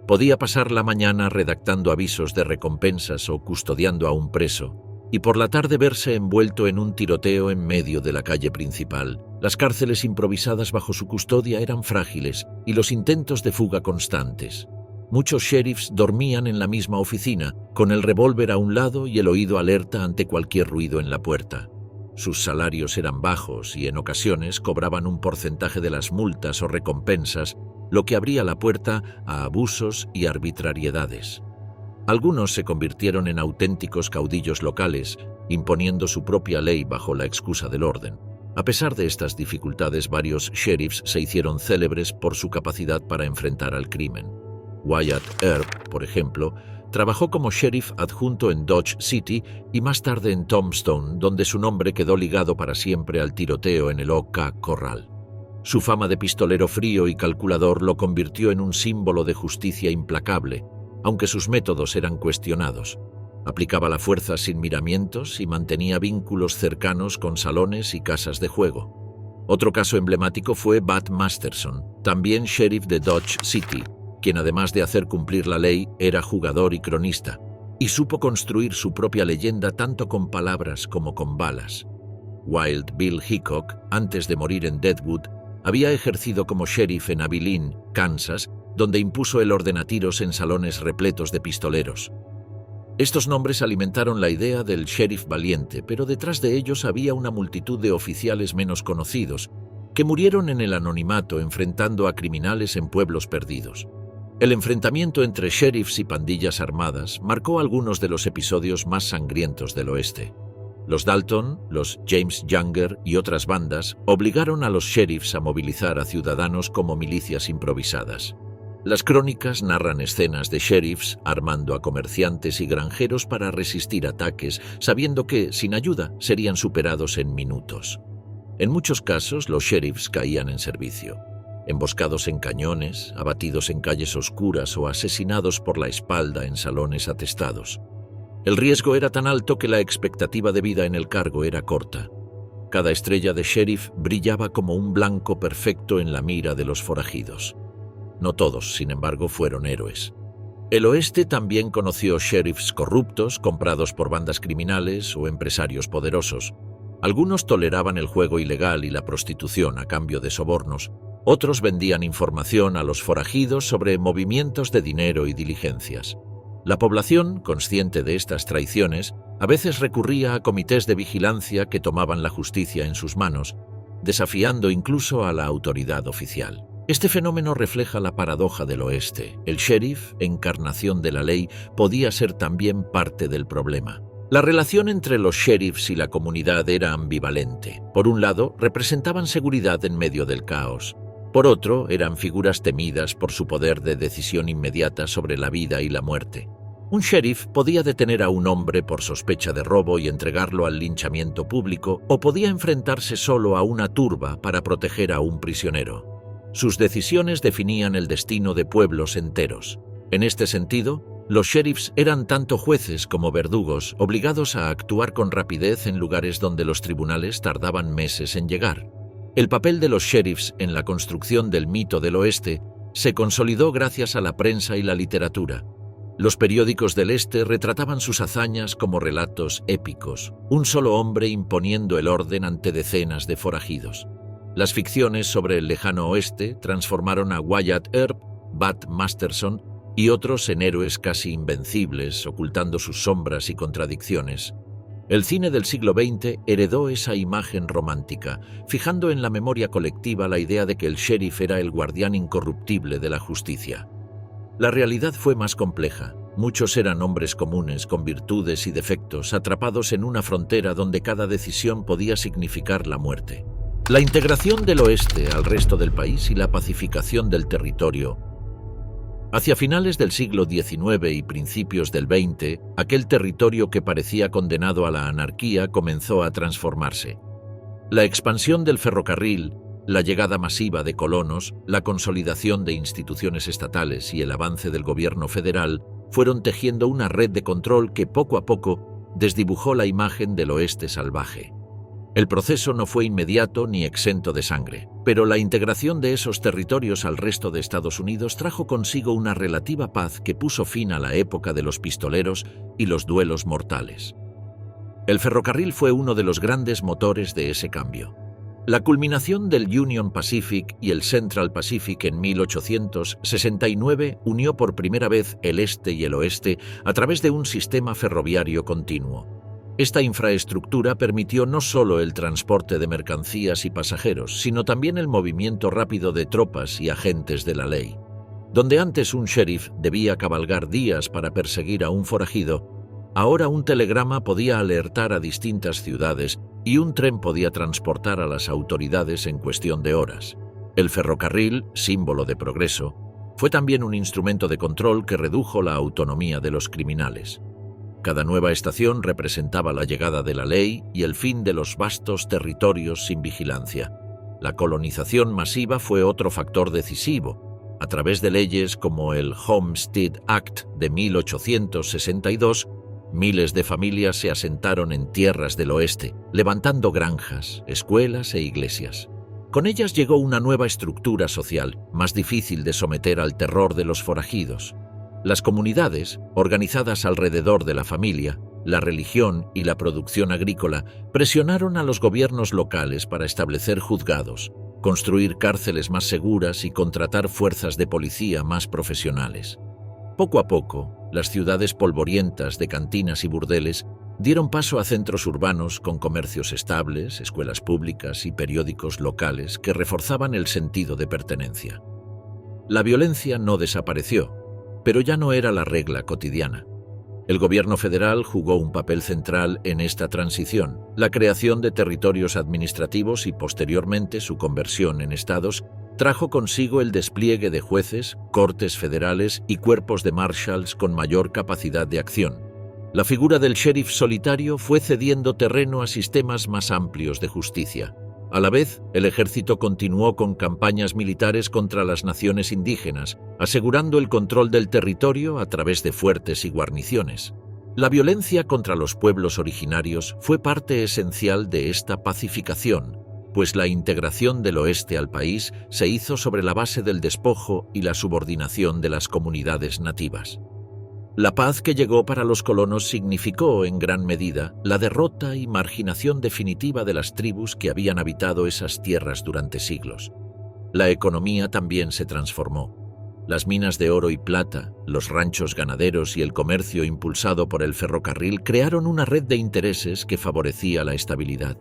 Podía pasar la mañana redactando avisos de recompensas o custodiando a un preso, y por la tarde verse envuelto en un tiroteo en medio de la calle principal. Las cárceles improvisadas bajo su custodia eran frágiles y los intentos de fuga constantes. Muchos sheriffs dormían en la misma oficina, con el revólver a un lado y el oído alerta ante cualquier ruido en la puerta. Sus salarios eran bajos y en ocasiones cobraban un porcentaje de las multas o recompensas, lo que abría la puerta a abusos y arbitrariedades. Algunos se convirtieron en auténticos caudillos locales, imponiendo su propia ley bajo la excusa del orden. A pesar de estas dificultades, varios sheriffs se hicieron célebres por su capacidad para enfrentar al crimen. Wyatt Earp, por ejemplo, Trabajó como sheriff adjunto en Dodge City y más tarde en Tombstone, donde su nombre quedó ligado para siempre al tiroteo en el OK Corral. Su fama de pistolero frío y calculador lo convirtió en un símbolo de justicia implacable, aunque sus métodos eran cuestionados. Aplicaba la fuerza sin miramientos y mantenía vínculos cercanos con salones y casas de juego. Otro caso emblemático fue Bud Masterson, también sheriff de Dodge City, quien además de hacer cumplir la ley era jugador y cronista, y supo construir su propia leyenda tanto con palabras como con balas. Wild Bill Hickok, antes de morir en Deadwood, había ejercido como sheriff en Abilene, Kansas, donde impuso el orden a tiros en salones repletos de pistoleros. Estos nombres alimentaron la idea del sheriff valiente, pero detrás de ellos había una multitud de oficiales menos conocidos, que murieron en el anonimato enfrentando a criminales en pueblos perdidos. El enfrentamiento entre sheriffs y pandillas armadas marcó algunos de los episodios más sangrientos del oeste. Los Dalton, los James Younger y otras bandas obligaron a los sheriffs a movilizar a ciudadanos como milicias improvisadas. Las crónicas narran escenas de sheriffs armando a comerciantes y granjeros para resistir ataques, sabiendo que, sin ayuda, serían superados en minutos. En muchos casos, los sheriffs caían en servicio. Emboscados en cañones, abatidos en calles oscuras o asesinados por la espalda en salones atestados. El riesgo era tan alto que la expectativa de vida en el cargo era corta. Cada estrella de sheriff brillaba como un blanco perfecto en la mira de los forajidos. No todos, sin embargo, fueron héroes. El oeste también conoció sheriffs corruptos, comprados por bandas criminales o empresarios poderosos. Algunos toleraban el juego ilegal y la prostitución a cambio de sobornos. Otros vendían información a los forajidos sobre movimientos de dinero y diligencias. La población, consciente de estas traiciones, a veces recurría a comités de vigilancia que tomaban la justicia en sus manos, desafiando incluso a la autoridad oficial. Este fenómeno refleja la paradoja del oeste. El sheriff, encarnación de la ley, podía ser también parte del problema. La relación entre los sheriffs y la comunidad era ambivalente. Por un lado, representaban seguridad en medio del caos. Por otro, eran figuras temidas por su poder de decisión inmediata sobre la vida y la muerte. Un sheriff podía detener a un hombre por sospecha de robo y entregarlo al linchamiento público, o podía enfrentarse solo a una turba para proteger a un prisionero. Sus decisiones definían el destino de pueblos enteros. En este sentido, los sheriffs eran tanto jueces como verdugos, obligados a actuar con rapidez en lugares donde los tribunales tardaban meses en llegar. El papel de los sheriffs en la construcción del mito del oeste se consolidó gracias a la prensa y la literatura. Los periódicos del este retrataban sus hazañas como relatos épicos, un solo hombre imponiendo el orden ante decenas de forajidos. Las ficciones sobre el lejano oeste transformaron a Wyatt Earp, Bud Masterson y otros en héroes casi invencibles, ocultando sus sombras y contradicciones. El cine del siglo XX heredó esa imagen romántica, fijando en la memoria colectiva la idea de que el sheriff era el guardián incorruptible de la justicia. La realidad fue más compleja. Muchos eran hombres comunes con virtudes y defectos, atrapados en una frontera donde cada decisión podía significar la muerte. La integración del oeste al resto del país y la pacificación del territorio. Hacia finales del siglo XIX y principios del XX, aquel territorio que parecía condenado a la anarquía comenzó a transformarse. La expansión del ferrocarril, la llegada masiva de colonos, la consolidación de instituciones estatales y el avance del gobierno federal fueron tejiendo una red de control que poco a poco desdibujó la imagen del oeste salvaje. El proceso no fue inmediato ni exento de sangre, pero la integración de esos territorios al resto de Estados Unidos trajo consigo una relativa paz que puso fin a la época de los pistoleros y los duelos mortales. El ferrocarril fue uno de los grandes motores de ese cambio. La culminación del Union Pacific y el Central Pacific en 1869 unió por primera vez el este y el oeste a través de un sistema ferroviario continuo. Esta infraestructura permitió no solo el transporte de mercancías y pasajeros, sino también el movimiento rápido de tropas y agentes de la ley. Donde antes un sheriff debía cabalgar días para perseguir a un forajido, ahora un telegrama podía alertar a distintas ciudades y un tren podía transportar a las autoridades en cuestión de horas. El ferrocarril, símbolo de progreso, Fue también un instrumento de control que redujo la autonomía de los criminales. Cada nueva estación representaba la llegada de la ley y el fin de los vastos territorios sin vigilancia. La colonización masiva fue otro factor decisivo. A través de leyes como el Homestead Act de 1862, miles de familias se asentaron en tierras del oeste, levantando granjas, escuelas e iglesias. Con ellas llegó una nueva estructura social, más difícil de someter al terror de los forajidos. Las comunidades, organizadas alrededor de la familia, la religión y la producción agrícola, presionaron a los gobiernos locales para establecer juzgados, construir cárceles más seguras y contratar fuerzas de policía más profesionales. Poco a poco, las ciudades polvorientas de cantinas y burdeles dieron paso a centros urbanos con comercios estables, escuelas públicas y periódicos locales que reforzaban el sentido de pertenencia. La violencia no desapareció, pero ya no era la regla cotidiana. El gobierno federal jugó un papel central en esta transición. La creación de territorios administrativos y posteriormente su conversión en estados trajo consigo el despliegue de jueces, cortes federales y cuerpos de marshals con mayor capacidad de acción. La figura del sheriff solitario fue cediendo terreno a sistemas más amplios de justicia. A la vez, el ejército continuó con campañas militares contra las naciones indígenas, asegurando el control del territorio a través de fuertes y guarniciones. La violencia contra los pueblos originarios fue parte esencial de esta pacificación, pues la integración del oeste al país se hizo sobre la base del despojo y la subordinación de las comunidades nativas. La paz que llegó para los colonos significó, en gran medida, la derrota y marginación definitiva de las tribus que habían habitado esas tierras durante siglos. La economía también se transformó. Las minas de oro y plata, los ranchos ganaderos y el comercio impulsado por el ferrocarril crearon una red de intereses que favorecía la estabilidad.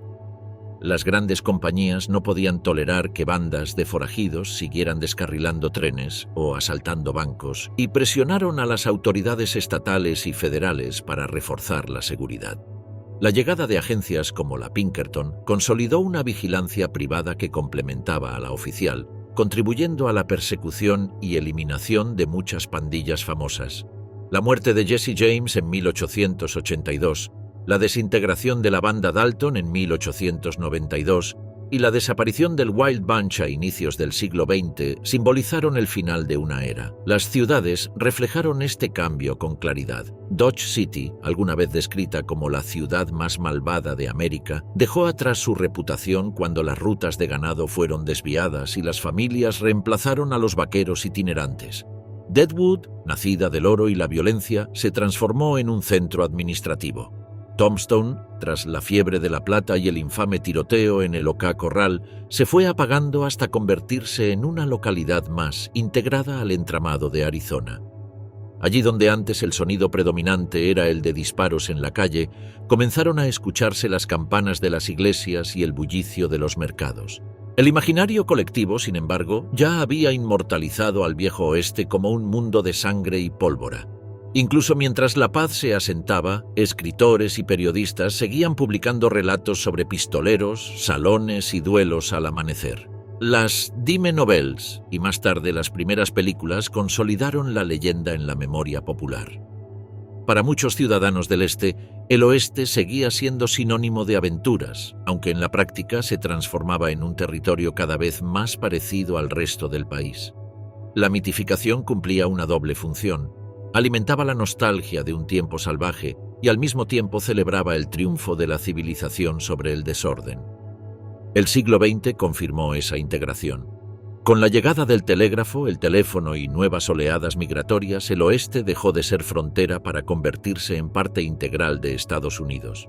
Las grandes compañías no podían tolerar que bandas de forajidos siguieran descarrilando trenes o asaltando bancos y presionaron a las autoridades estatales y federales para reforzar la seguridad. La llegada de agencias como la Pinkerton consolidó una vigilancia privada que complementaba a la oficial, contribuyendo a la persecución y eliminación de muchas pandillas famosas. La muerte de Jesse James en 1882, la desintegración de la banda Dalton en 1892 y la desaparición del Wild Bunch a inicios del siglo XX simbolizaron el final de una era. Las ciudades reflejaron este cambio con claridad. Dodge City, alguna vez descrita como la ciudad más malvada de América, dejó atrás su reputación cuando las rutas de ganado fueron desviadas y las familias reemplazaron a los vaqueros itinerantes. Deadwood, nacida del oro y la violencia, se transformó en un centro administrativo. Tombstone, tras la fiebre de la plata y el infame tiroteo en el OK Corral, se fue apagando hasta convertirse en una localidad más integrada al entramado de Arizona. Allí donde antes el sonido predominante era el de disparos en la calle, comenzaron a escucharse las campanas de las iglesias y el bullicio de los mercados. El imaginario colectivo, sin embargo, ya había inmortalizado al viejo oeste como un mundo de sangre y pólvora. Incluso mientras la paz se asentaba, escritores y periodistas seguían publicando relatos sobre pistoleros, salones y duelos al amanecer. Las Dime Novels y más tarde las primeras películas consolidaron la leyenda en la memoria popular. Para muchos ciudadanos del este, el oeste seguía siendo sinónimo de aventuras, aunque en la práctica se transformaba en un territorio cada vez más parecido al resto del país. La mitificación cumplía una doble función. Alimentaba la nostalgia de un tiempo salvaje y al mismo tiempo celebraba el triunfo de la civilización sobre el desorden. El siglo XX confirmó esa integración. Con la llegada del telégrafo, el teléfono y nuevas oleadas migratorias, el oeste dejó de ser frontera para convertirse en parte integral de Estados Unidos.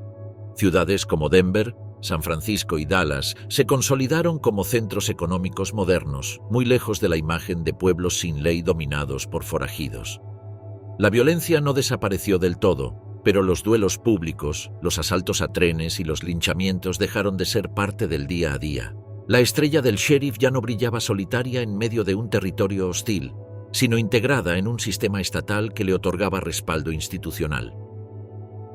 Ciudades como Denver, San Francisco y Dallas se consolidaron como centros económicos modernos, muy lejos de la imagen de pueblos sin ley dominados por forajidos. La violencia no desapareció del todo, pero los duelos públicos, los asaltos a trenes y los linchamientos dejaron de ser parte del día a día. La estrella del sheriff ya no brillaba solitaria en medio de un territorio hostil, sino integrada en un sistema estatal que le otorgaba respaldo institucional.